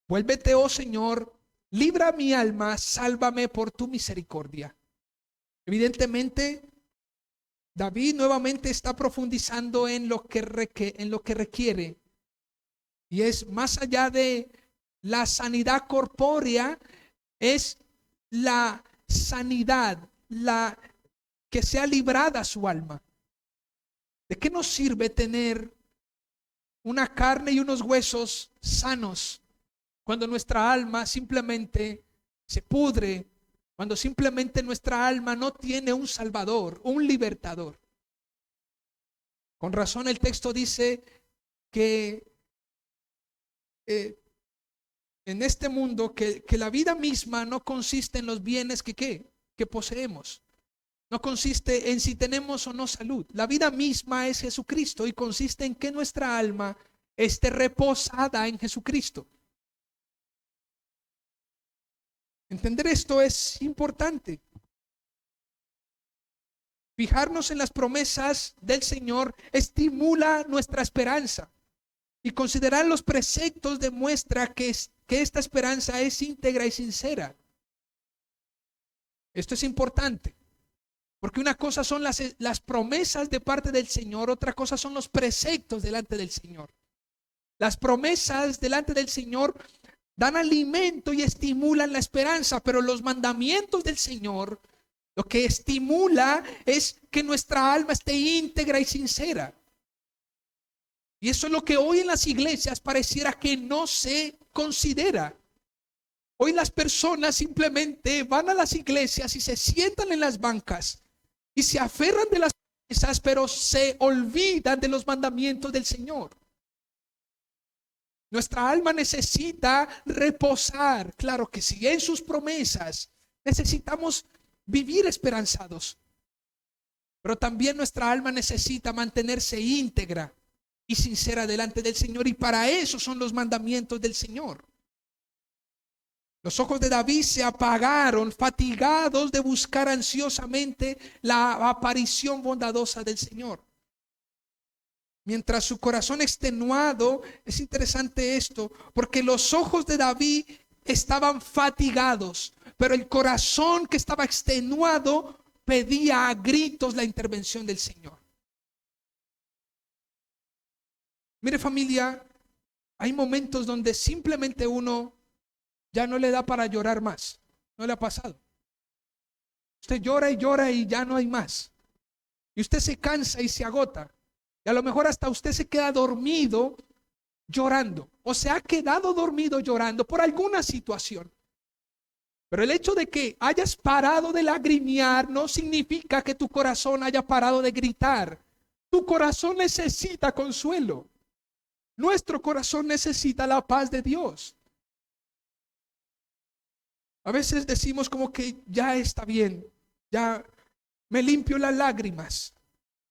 Vuélvete, oh Señor, libra mi alma, sálvame por tu misericordia. Evidentemente, David nuevamente está profundizando en lo que requiere. Y es más allá de la sanidad corpórea, es la sanidad, la que sea librada su alma. ¿De qué nos sirve tener una carne y unos huesos sanos cuando nuestra alma simplemente se pudre, cuando simplemente nuestra alma no tiene un salvador, un libertador? Con razón el texto dice que en este mundo que la vida misma no consiste en los bienes que poseemos. No consiste en si tenemos o no salud. La vida misma es Jesucristo y consiste en que nuestra alma esté reposada en Jesucristo. Entender esto es importante. Fijarnos en las promesas del Señor estimula nuestra esperanza. Y considerar los preceptos demuestra que esta esperanza es íntegra y sincera. Esto es importante, porque una cosa son las promesas de parte del Señor, otra cosa son los preceptos delante del Señor. Las promesas delante del Señor dan alimento y estimulan la esperanza, pero los mandamientos del Señor lo que estimula es que nuestra alma esté íntegra y sincera. Y eso es lo que hoy en las iglesias pareciera que no se considera. Hoy las personas simplemente van a las iglesias y se sientan en las bancas y se aferran de las promesas, pero se olvidan de los mandamientos del Señor. Nuestra alma necesita reposar, claro que sí, en sus promesas. Necesitamos vivir esperanzados, pero también nuestra alma necesita mantenerse íntegra y sincera delante del Señor, y para eso son los mandamientos del Señor. Los ojos de David se apagaron, fatigados de buscar ansiosamente la aparición bondadosa del Señor. Mientras su corazón extenuado, es interesante esto, porque los ojos de David estaban fatigados, pero el corazón que estaba extenuado pedía a gritos la intervención del Señor. Mire, familia, hay momentos donde simplemente uno ya no le da para llorar más. ¿No le ha pasado? Usted llora y ya no hay más. Y usted se cansa y se agota. Y a lo mejor hasta usted se queda dormido llorando. O se ha quedado dormido llorando por alguna situación. Pero el hecho de que hayas parado de lagrimear no significa que tu corazón haya parado de gritar. Tu corazón necesita consuelo. Nuestro corazón necesita la paz de Dios. A veces decimos como que ya está bien, ya me limpio las lágrimas,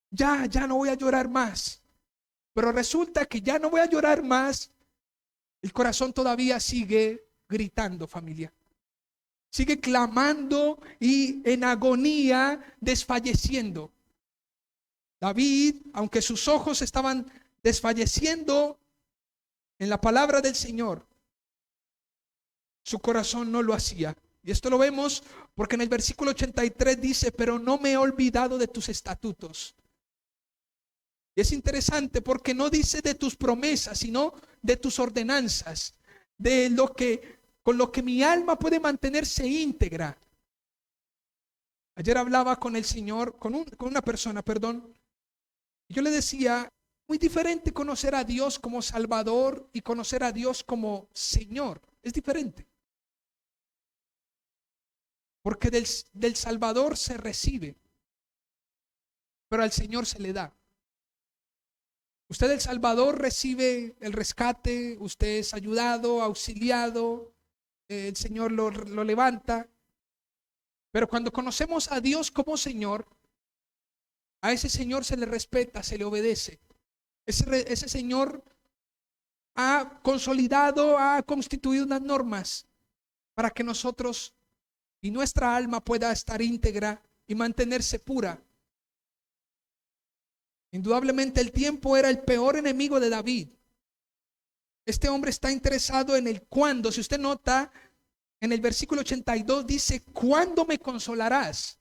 ya no voy a llorar más. Pero resulta que ya no voy a llorar más, el corazón todavía sigue gritando, familia. Sigue clamando y en agonía desfalleciendo. David, aunque sus ojos estaban desfalleciendo en la palabra del Señor, su corazón no lo hacía. Y esto lo vemos porque en el versículo 83 dice, pero no me he olvidado de tus estatutos. Y es interesante porque no dice de tus promesas, sino de tus ordenanzas, de lo que con lo que mi alma puede mantenerse íntegra. Ayer hablaba con el Señor, con una persona, y yo le decía, muy diferente conocer a Dios como Salvador y conocer a Dios como Señor. Es diferente. Porque del Salvador se recibe, pero al Señor se le da. Usted del Salvador recibe el rescate, usted es ayudado, auxiliado, el Señor lo levanta. Pero cuando conocemos a Dios como Señor, a ese Señor se le respeta, se le obedece. Ese Señor ha consolidado, ha constituido unas normas para que nosotros y nuestra alma pueda estar íntegra y mantenerse pura. Indudablemente el tiempo era el peor enemigo de David. Este hombre está interesado en el cuándo. Si usted nota, en el versículo 82 dice, ¿cuándo me consolarás?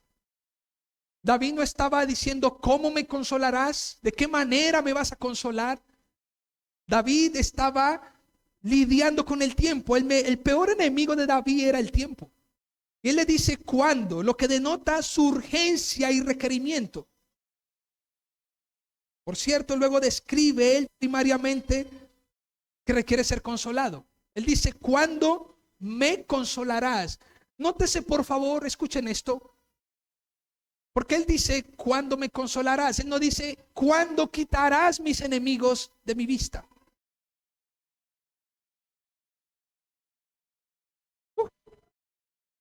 David no estaba diciendo, ¿cómo me consolarás? ¿De qué manera me vas a consolar? David estaba lidiando con el tiempo. El peor enemigo de David era el tiempo. Y él le dice, ¿cuándo? Lo que denota su urgencia y requerimiento. Por cierto, luego describe él primariamente que requiere ser consolado. Él dice, ¿cuándo me consolarás? Nótese por favor, escuchen esto. Porque él dice, ¿cuándo me consolarás? Él no dice, ¿cuándo quitarás mis enemigos de mi vista?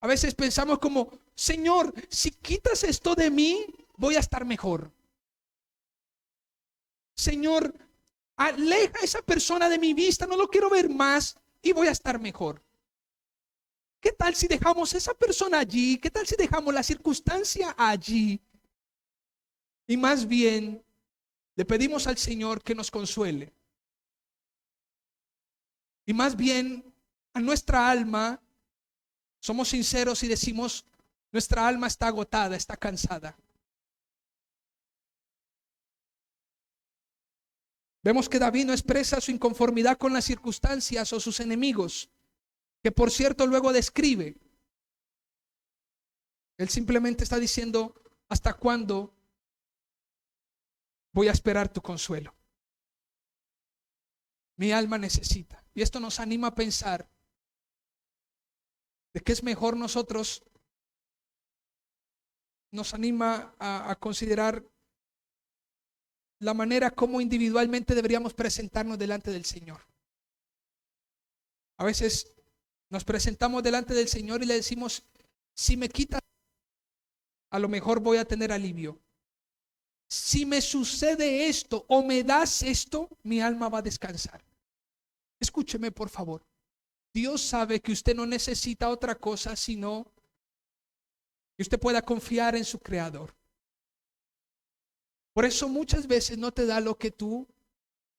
A veces pensamos como, Señor, si quitas esto de mí, voy a estar mejor. Señor, aleja a esa persona de mi vista, no lo quiero ver más y voy a estar mejor. ¿Qué tal si dejamos esa persona allí? ¿Qué tal si dejamos la circunstancia allí? Y más bien le pedimos al Señor que nos consuele. Y más bien a nuestra alma somos sinceros y decimos, nuestra alma está agotada, está cansada. Vemos que David no expresa su inconformidad con las circunstancias o sus enemigos, que por cierto luego describe. Él simplemente está diciendo, ¿hasta cuándo voy a esperar tu consuelo? Mi alma necesita. Y esto nos anima a pensar de que es mejor nosotros, nos anima a considerar la manera como individualmente deberíamos presentarnos delante del Señor. A veces nos presentamos delante del Señor y le decimos, si me quitas, a lo mejor voy a tener alivio. Si me sucede esto o me das esto, mi alma va a descansar. Escúcheme por favor. Dios sabe que usted no necesita otra cosa sino que usted pueda confiar en su Creador. Por eso muchas veces no te da lo que tú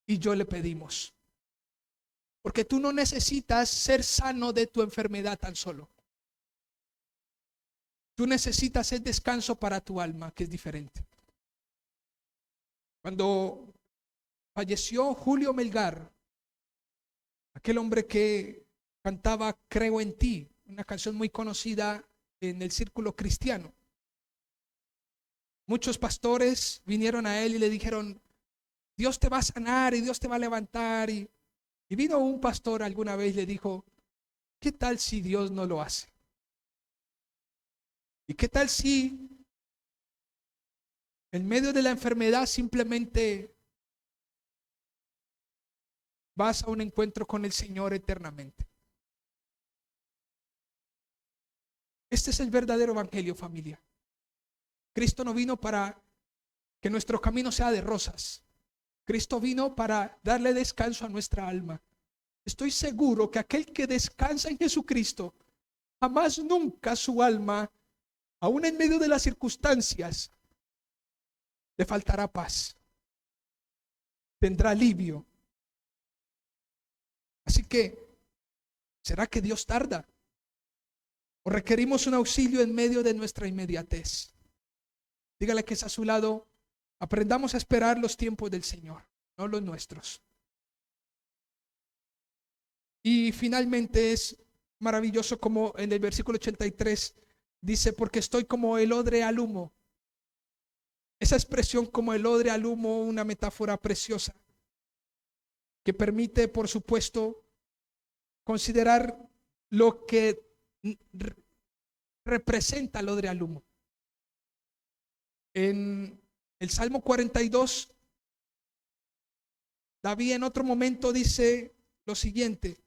y yo le pedimos. Porque tú no necesitas ser sano de tu enfermedad tan solo. Tú necesitas el descanso para tu alma, que es diferente. Cuando falleció Julio Melgar, aquel hombre que cantaba Creo en ti, una canción muy conocida en el círculo cristiano, muchos pastores vinieron a él y le dijeron, Dios te va a sanar y Dios te va a levantar. Y vino un pastor alguna vez y le dijo, ¿qué tal si Dios no lo hace? ¿Y qué tal si en medio de la enfermedad simplemente vas a un encuentro con el Señor eternamente? Este es el verdadero evangelio, familia. Cristo no vino para que nuestro camino sea de rosas. Cristo vino para darle descanso a nuestra alma. Estoy seguro que aquel que descansa en Jesucristo, jamás nunca su alma, aún en medio de las circunstancias, le faltará paz. Tendrá alivio. Así que, ¿será que Dios tarda? ¿O requerimos un auxilio en medio de nuestra inmediatez? Dígale que es a su lado. Aprendamos a esperar los tiempos del Señor, no los nuestros. Y finalmente es maravilloso como en el versículo 83 dice, porque estoy como el odre al humo. Esa expresión como el odre al humo, una metáfora preciosa que permite, por supuesto, considerar lo que representa el odre al humo. En el Salmo 42, David en otro momento dice lo siguiente: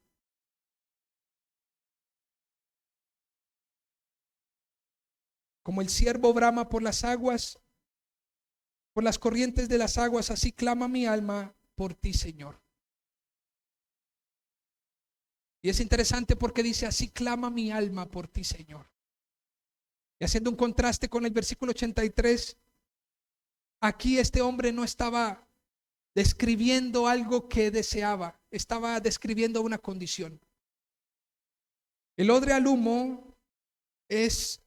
Como el ciervo brama por las aguas, por las corrientes de las aguas, así clama mi alma por ti, Señor. Y es interesante porque dice, así clama mi alma por ti, Señor. Y haciendo un contraste con el versículo 83, aquí este hombre no estaba describiendo algo que deseaba, estaba describiendo una condición. El odre al humo es,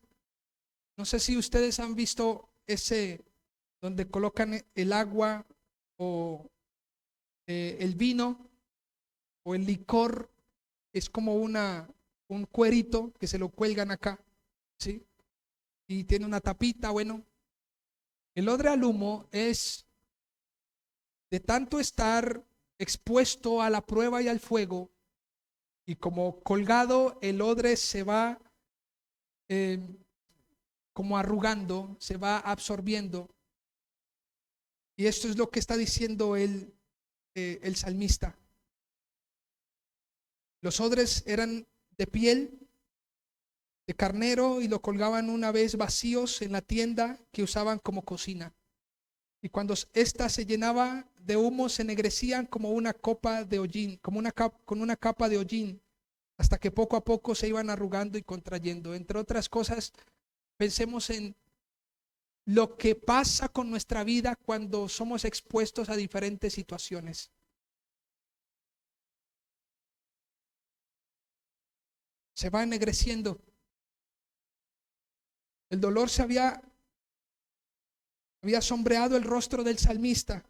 no sé si ustedes han visto ese donde colocan el agua o el vino o el licor, es como un cuerito que se lo cuelgan acá, ¿sí? Y tiene una tapita. Bueno, el odre al humo es de tanto estar expuesto a la prueba y al fuego, y como colgado el odre se va eh, como arrugando, se va absorbiendo. Y esto es lo que está diciendo el salmista. Los odres eran de piel de carnero y lo colgaban una vez vacíos en la tienda que usaban como cocina. Y cuando ésta se llenaba de humo, se ennegrecían como una copa de hollín, con una capa de hollín, hasta que poco a poco se iban arrugando y contrayendo. Entre otras cosas, pensemos en lo que pasa con nuestra vida cuando somos expuestos a diferentes situaciones. Se va ennegreciendo. El dolor había sombreado el rostro del salmista,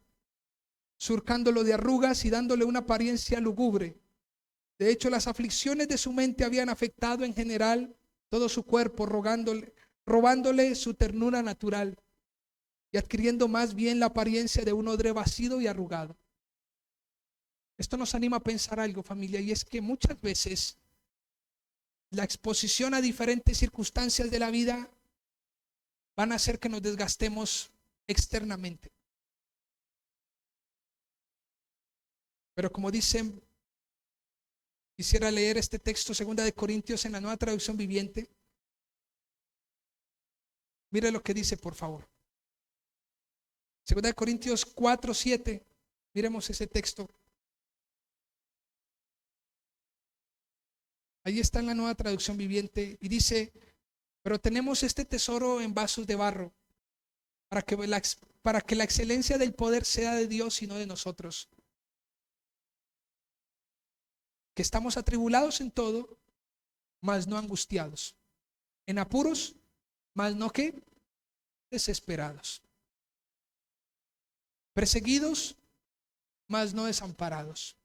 surcándolo de arrugas y dándole una apariencia lúgubre. De hecho, las aflicciones de su mente habían afectado en general todo su cuerpo, robándole su ternura natural y adquiriendo más bien la apariencia de un odre vacío y arrugado. Esto nos anima a pensar algo, familia, y es que muchas veces la exposición a diferentes circunstancias de la vida van a hacer que nos desgastemos externamente. Pero como dicen, quisiera leer este texto, 2 Corintios, en la Nueva Traducción Viviente. Mire lo que dice, por favor. 2 Corintios 4:7. Miremos ese texto. Ahí está en la Nueva Traducción Viviente y dice: pero tenemos este tesoro en vasos de barro, para que la excelencia del poder sea de Dios y no de nosotros. Que estamos atribulados en todo, mas no angustiados; en apuros, mas no ¿qué? Desesperados; perseguidos, mas no desamparados;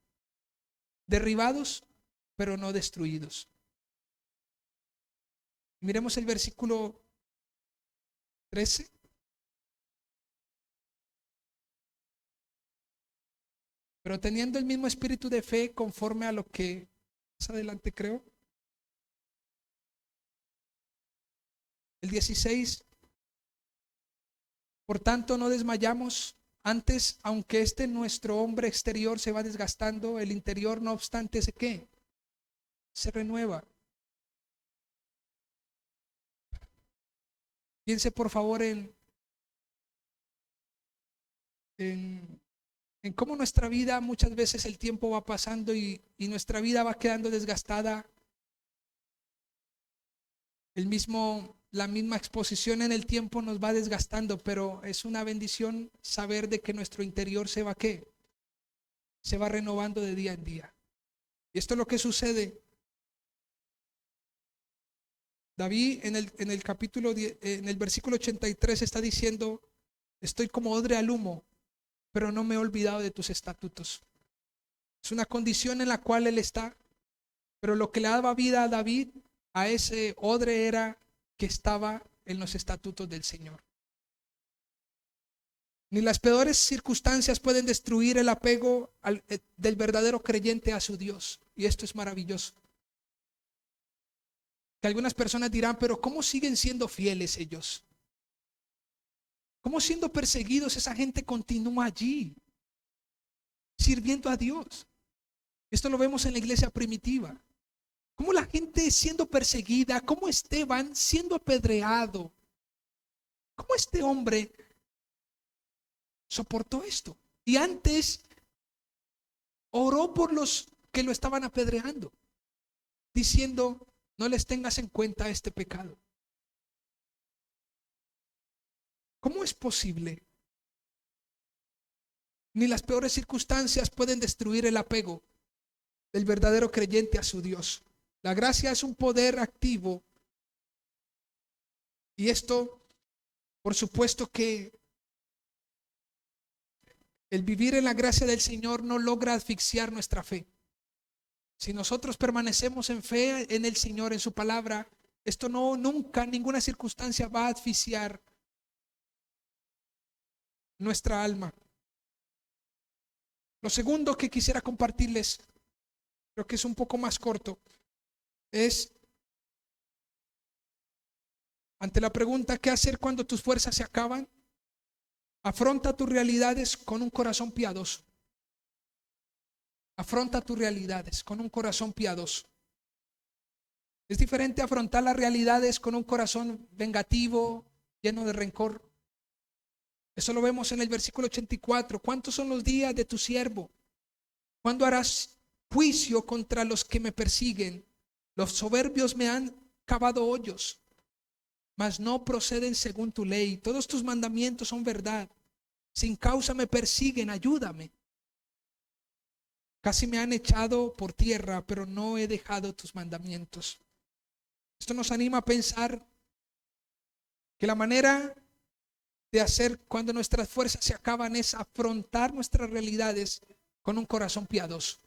derribados, pero no destruidos. Miremos el versículo 13. Pero teniendo el mismo espíritu de fe, conforme a lo que más adelante creo. El 16. Por tanto, no desmayamos. Antes, aunque nuestro hombre exterior se va desgastando, el interior, no obstante, ¿qué? Se renueva. Piense por favor en cómo nuestra vida, muchas veces el tiempo va pasando y nuestra vida va quedando desgastada. La misma exposición en el tiempo nos va desgastando, pero es una bendición saber de que nuestro interior se va ¿qué? Se va renovando de día en día. Y esto es lo que sucede. David en el capítulo 10, en el versículo 83 está diciendo: estoy como odre al humo, pero no me he olvidado de tus estatutos. Es una condición en la cual él está, pero lo que le daba vida a David, a ese odre, era que estaba en los estatutos del Señor. Ni las peores circunstancias pueden destruir el apego del verdadero creyente a su Dios. Y esto es maravilloso. Que algunas personas dirán: pero ¿cómo siguen siendo fieles ellos? ¿Cómo siendo perseguidos esa gente continúa allí, sirviendo a Dios? Esto lo vemos en la iglesia primitiva. Cómo la gente siendo perseguida, como Esteban siendo apedreado, ¿Cómo este hombre soportó esto? Y antes oró por los que lo estaban apedreando, diciendo: no les tengas en cuenta este pecado. ¿Cómo es posible? Ni las peores circunstancias pueden destruir el apego del verdadero creyente a su Dios. La gracia es un poder activo, y esto, por supuesto que el vivir en la gracia del Señor no logra asfixiar nuestra fe. Si nosotros permanecemos en fe en el Señor, en su palabra, esto nunca, ninguna circunstancia va a asfixiar nuestra alma. Lo segundo que quisiera compartirles, creo que es un poco más corto, es ante la pregunta: ¿qué hacer cuando tus fuerzas se acaban? Afronta tus realidades con un corazón piadoso. Afronta tus realidades con un corazón piadoso. Es diferente afrontar las realidades con un corazón vengativo, lleno de rencor. Eso lo vemos en el versículo 84. ¿Cuántos son los días de tu siervo? ¿Cuándo harás juicio contra los que me persiguen? Los soberbios me han cavado hoyos, mas no proceden según tu ley. Todos tus mandamientos son verdad. Sin causa me persiguen, ayúdame. Casi me han echado por tierra, pero no he dejado tus mandamientos. Esto nos anima a pensar que la manera de hacer cuando nuestras fuerzas se acaban es afrontar nuestras realidades con un corazón piadoso.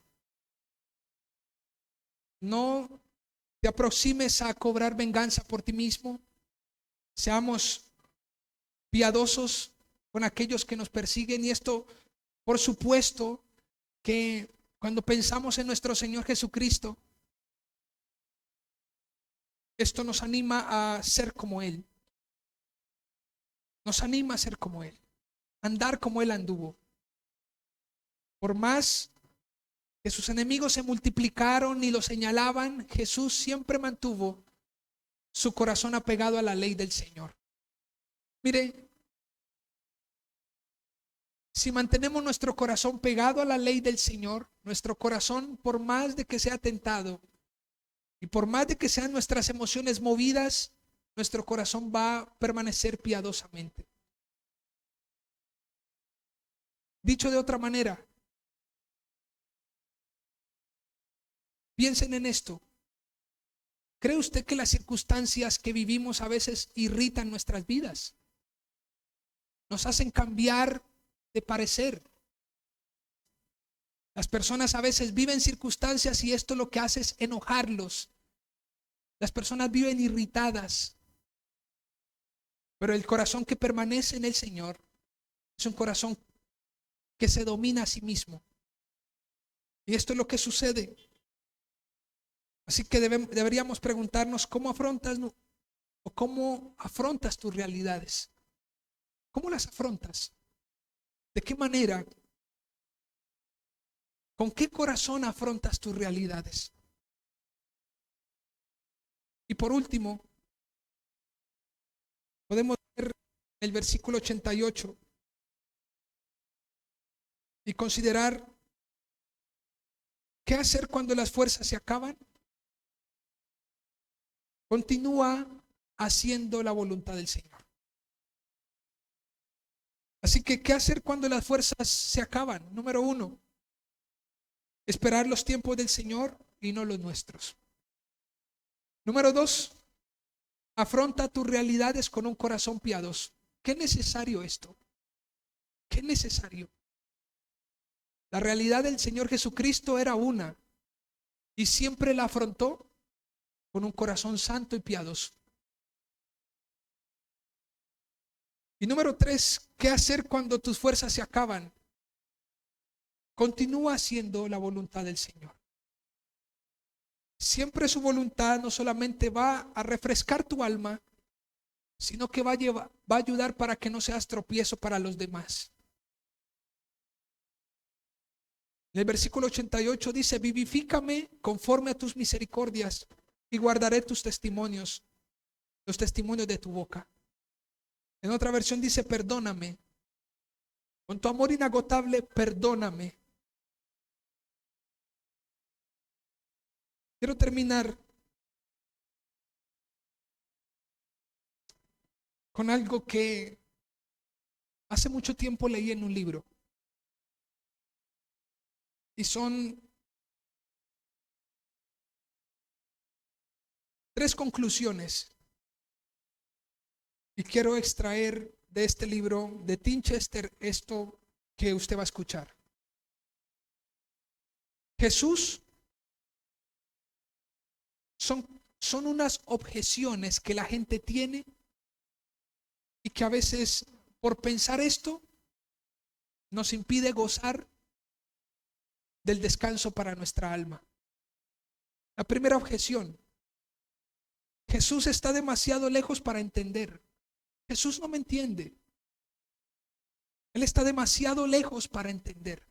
No te aproximes a cobrar venganza por ti mismo. Seamos piadosos con aquellos que nos persiguen. Y esto, por supuesto, que cuando pensamos en nuestro Señor Jesucristo, esto nos anima a ser como Él. Nos anima a ser como Él, andar como Él anduvo. Por más que sus enemigos se multiplicaron y lo señalaban, Jesús siempre mantuvo su corazón apegado a la ley del Señor. Mire, si mantenemos nuestro corazón pegado a la ley del Señor, nuestro corazón, por más de que sea tentado y por más de que sean nuestras emociones movidas, nuestro corazón va a permanecer piadosamente. Dicho de otra manera, piensen en esto. ¿Cree usted que las circunstancias que vivimos a veces irritan nuestras vidas? Nos hacen cambiar de parecer. Las personas a veces viven circunstancias y esto lo que hace es enojarlos. Las personas viven irritadas. Pero el corazón que permanece en el Señor es un corazón que se domina a sí mismo. Y esto es lo que sucede. Así que deberíamos preguntarnos cómo afrontas tus realidades. ¿Cómo las afrontas? ¿De qué manera? ¿Con qué corazón afrontas tus realidades? Y por último, podemos ver el versículo 88 y considerar qué hacer cuando las fuerzas se acaban. Continúa haciendo la voluntad del Señor. Así que, ¿qué hacer cuando las fuerzas se acaban? Número 1, esperar los tiempos del Señor y no los nuestros. Número 2, afronta tus realidades con un corazón piadoso. ¿Qué necesario esto? ¿Qué necesario? La realidad del Señor Jesucristo era una y siempre la afrontó con un corazón santo y piadoso. Y número 3, ¿qué hacer cuando tus fuerzas se acaban? Continúa haciendo la voluntad del Señor. Siempre su voluntad no solamente va a refrescar tu alma, sino que va a ayudar para que no seas tropiezo para los demás. En el versículo 88 dice: vivifícame conforme a tus misericordias y guardaré tus testimonios, los testimonios de tu boca. En otra versión dice, perdóname. Con tu amor inagotable, perdóname. Quiero terminar con algo que hace mucho tiempo leí en un libro. Y son 3 conclusiones. Y quiero extraer de este libro de Tim Chester esto que usted va a escuchar. Jesús son unas objeciones que la gente tiene y que a veces por pensar esto nos impide gozar del descanso para nuestra alma. La primera objeción: Jesús está demasiado lejos para entender. Jesús no me entiende. Él está demasiado lejos para entender.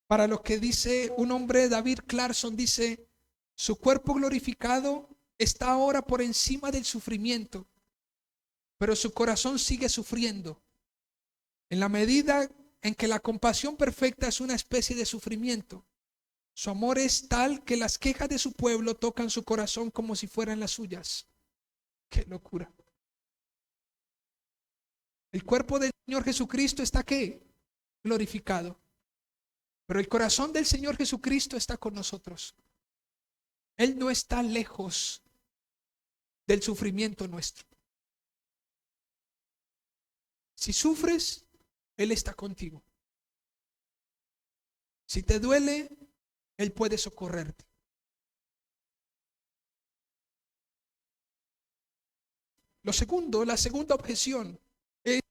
Para lo que dice un hombre, David Clarkson, dice: su cuerpo glorificado está ahora por encima del sufrimiento, pero su corazón sigue sufriendo. En la medida en que la compasión perfecta es una especie de sufrimiento, su amor es tal que las quejas de su pueblo tocan su corazón como si fueran las suyas. ¡Qué locura! El cuerpo del Señor Jesucristo está ¿qué? Glorificado. Pero el corazón del Señor Jesucristo está con nosotros. Él no está lejos del sufrimiento nuestro. Si sufres, Él está contigo. Si te duele, Él puede socorrerte. La segunda objeción es: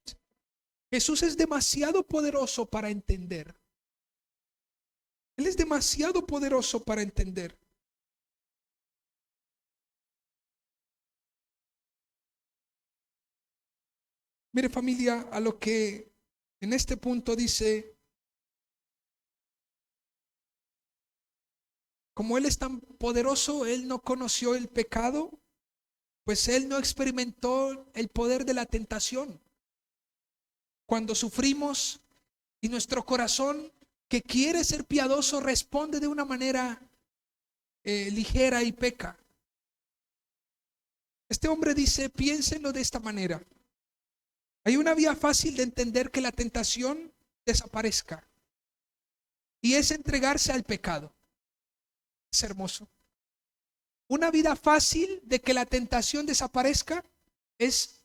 Jesús es demasiado poderoso para entender. Él es demasiado poderoso para entender. Mire, familia, a lo que en este punto dice: como Él es tan poderoso, Él no conoció el pecado, pues Él no experimentó el poder de la tentación. Cuando sufrimos y nuestro corazón, que quiere ser piadoso, responde de una manera ligera y peca. Este hombre dice: piénsenlo de esta manera. Hay una vía fácil de entender que la tentación desaparezca, y es entregarse al pecado. Es hermoso. Una vida fácil de que la tentación desaparezca es,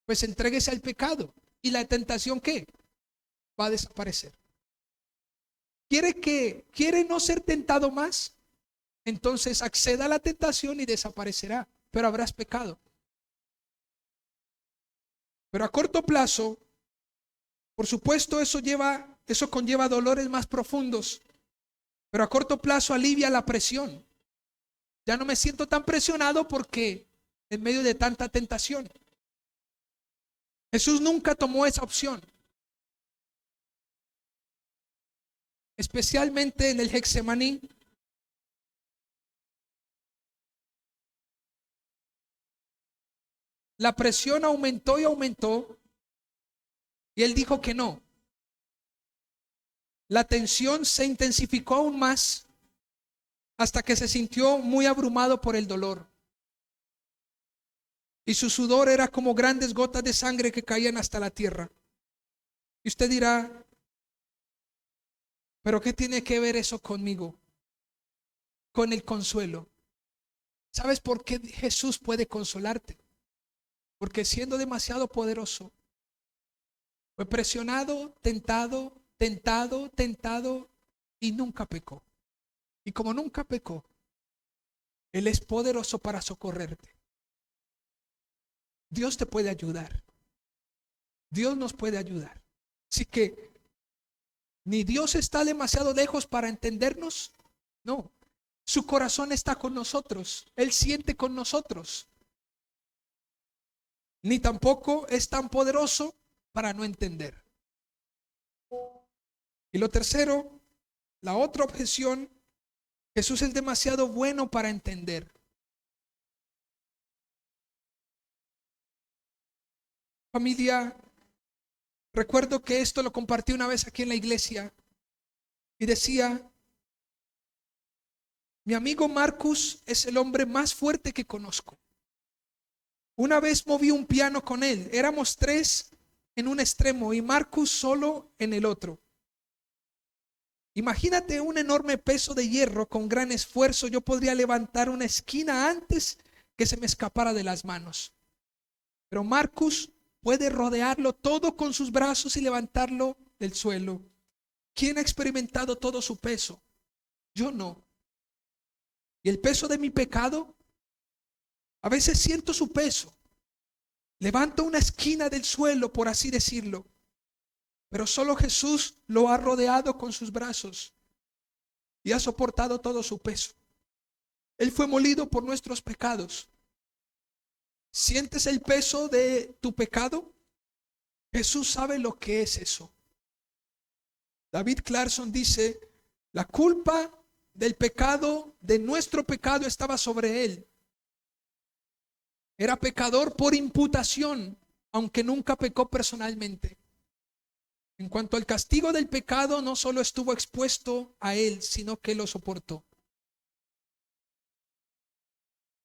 pues, entréguese al pecado, y la tentación ¿qué? Va a desaparecer. ¿Quiere no ser tentado más? Entonces acceda a la tentación y desaparecerá, pero habrás pecado. Pero a corto plazo, por supuesto, eso conlleva dolores más profundos, pero a corto plazo alivia la presión. Ya no me siento tan presionado porque en medio de tanta tentación. Jesús nunca tomó esa opción, especialmente en el Getsemaní. La presión aumentó y aumentó, y él dijo que no. La tensión se intensificó aún más hasta que se sintió muy abrumado por el dolor. Y su sudor era como grandes gotas de sangre que caían hasta la tierra. Y usted dirá: ¿pero qué tiene que ver eso conmigo? Con el consuelo. ¿Sabes por qué Jesús puede consolarte? Porque siendo demasiado poderoso, fue presionado, tentado, y nunca pecó. Y como nunca pecó, Él es poderoso para socorrerte. Dios te puede ayudar. Dios nos puede ayudar. Así que ni Dios está demasiado lejos para entendernos. No, su corazón está con nosotros. Él siente con nosotros. Ni tampoco es tan poderoso para no entender. Y lo tercero, la otra objeción Jesús es demasiado bueno para entender. Familia, recuerdo que esto lo compartí una vez aquí en la iglesia y decía: mi amigo Marcus es el hombre más fuerte que conozco. Una vez moví un piano con él, éramos 3 en un extremo y Marcus solo en el otro. Imagínate un enorme peso de hierro. Con gran esfuerzo yo podría levantar una esquina antes que se me escapara de las manos. Pero Marcus puede rodearlo todo con sus brazos y levantarlo del suelo. ¿Quién ha experimentado todo su peso? Yo no. Y el peso de mi pecado, a veces siento su peso. Levanto una esquina del suelo, por así decirlo. Pero solo Jesús lo ha rodeado con sus brazos y ha soportado todo su peso. Él fue molido por nuestros pecados. ¿Sientes el peso de tu pecado? Jesús sabe lo que es eso. David Clarkson dice: la culpa del pecado, de nuestro pecado, estaba sobre él. Era pecador por imputación, aunque nunca pecó personalmente. En cuanto al castigo del pecado, no solo estuvo expuesto a él, sino que lo soportó.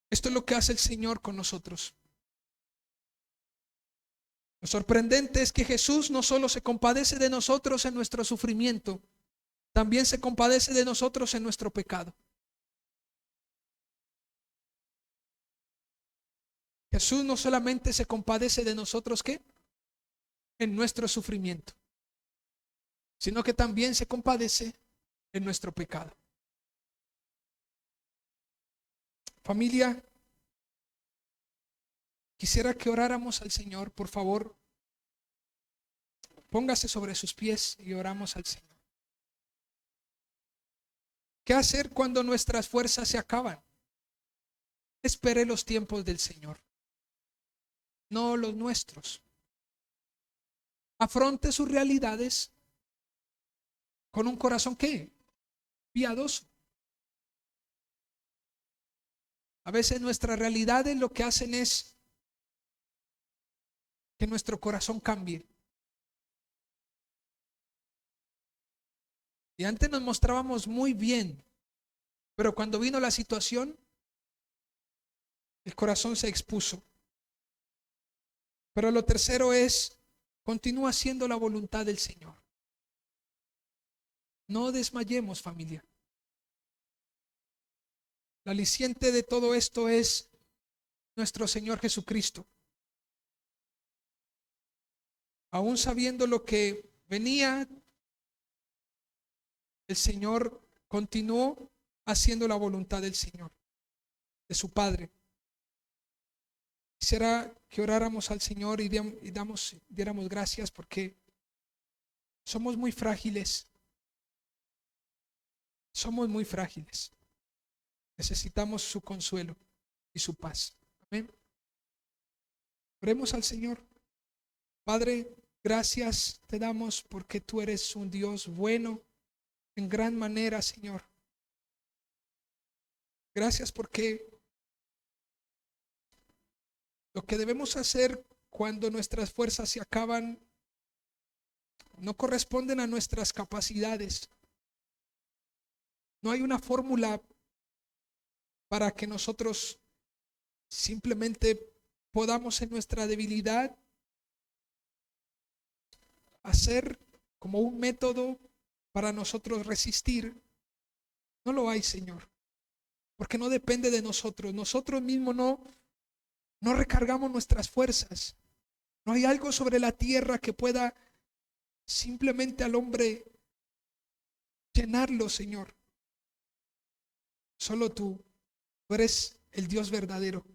Esto es lo que hace el Señor con nosotros. Lo sorprendente es que Jesús no solo se compadece de nosotros en nuestro sufrimiento, también se compadece de nosotros en nuestro pecado. Jesús no solamente se compadece de nosotros, ¿qué? En nuestro sufrimiento, sino que también se compadece en nuestro pecado. Familia, quisiera que oráramos al Señor. Por favor, póngase sobre sus pies y oramos al Señor. ¿Qué hacer cuando nuestras fuerzas se acaban? Espere los tiempos del Señor, no los nuestros. Afronte sus realidades con un corazón, ¿qué? Piadoso. A veces nuestras realidades lo que hacen es que nuestro corazón cambie. Y antes nos mostrábamos muy bien, pero cuando vino la situación, el corazón se expuso. Pero lo tercero es: continúa haciendo la voluntad del Señor. No desmayemos, familia. La aliciente de todo esto es nuestro Señor Jesucristo. Aún sabiendo lo que venía, el Señor continuó haciendo la voluntad del Señor, de su Padre. Quisiera que oráramos al Señor y diéramos gracias, porque somos muy frágiles. Somos muy frágiles. Necesitamos su consuelo y su paz. Amén. Oremos al Señor. Padre, gracias te damos porque tú eres un Dios bueno en gran manera, Señor. Gracias porque lo que debemos hacer cuando nuestras fuerzas se acaban no corresponden a nuestras capacidades. No hay una fórmula para que nosotros simplemente podamos en nuestra debilidad hacer como un método para nosotros resistir. No lo hay, Señor, porque no depende de nosotros. Nosotros mismos no recargamos nuestras fuerzas. No hay algo sobre la tierra que pueda simplemente al hombre llenarlo, Señor. Solo tú eres el Dios verdadero.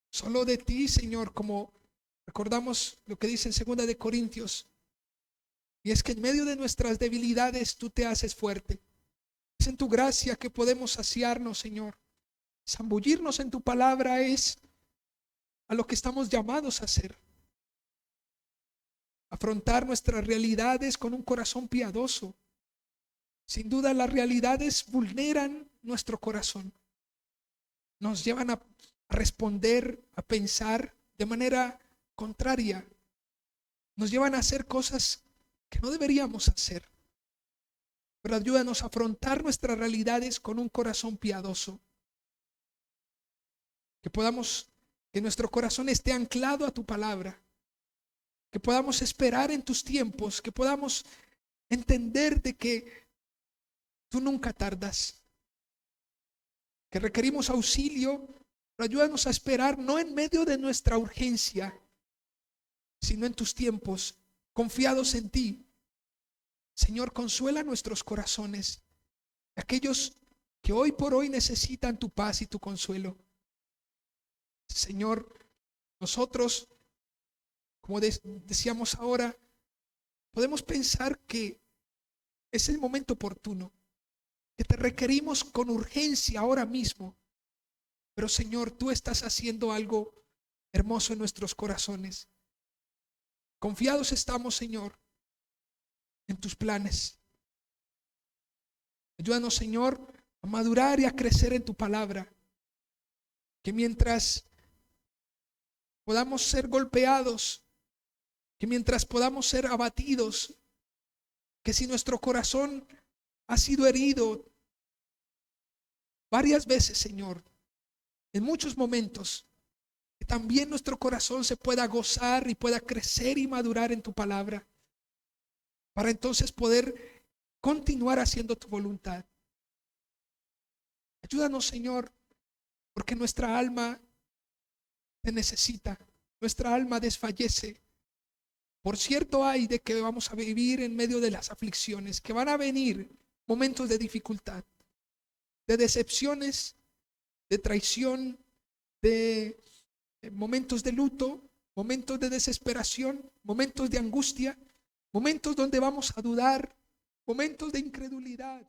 Solo de ti, Señor, como recordamos lo que dice en 2 de Corintios, y es que en medio de nuestras debilidades tú te haces fuerte. Es en tu gracia que podemos saciarnos, Señor. Zambullirnos en tu palabra es a lo que estamos llamados a hacer. Afrontar nuestras realidades con un corazón piadoso. Sin duda las realidades vulneran nuestro corazón. Nos llevan a responder, a pensar de manera contraria. Nos llevan a hacer cosas que no deberíamos hacer. Pero ayúdanos a afrontar nuestras realidades con un corazón piadoso. Que nuestro corazón esté anclado a tu palabra. Que podamos esperar en tus tiempos. Que podamos entender de que tú nunca tardas. Que requerimos auxilio, pero ayúdanos a esperar no en medio de nuestra urgencia, sino en tus tiempos, confiados en ti. Señor, consuela nuestros corazones, aquellos que hoy por hoy necesitan tu paz y tu consuelo. Señor, nosotros, como decíamos ahora, podemos pensar que es el momento oportuno, que te requerimos con urgencia ahora mismo. Pero Señor, tú estás haciendo algo hermoso en nuestros corazones. Confiados estamos, Señor, en tus planes. Ayúdanos, Señor, a madurar y a crecer en tu palabra. Que mientras podamos ser golpeados, que mientras podamos ser abatidos, que si nuestro corazón ha sido herido varias veces, Señor, en muchos momentos, que también nuestro corazón se pueda gozar y pueda crecer y madurar en tu palabra, para entonces poder continuar haciendo tu voluntad. Ayúdanos, Señor, porque nuestra alma te necesita, nuestra alma desfallece. Por cierto hay de que vamos a vivir en medio de las aflicciones, que van a venir momentos de dificultad, de decepciones, de traición, de momentos de luto, momentos de desesperación, momentos de angustia, momentos donde vamos a dudar, momentos de incredulidad.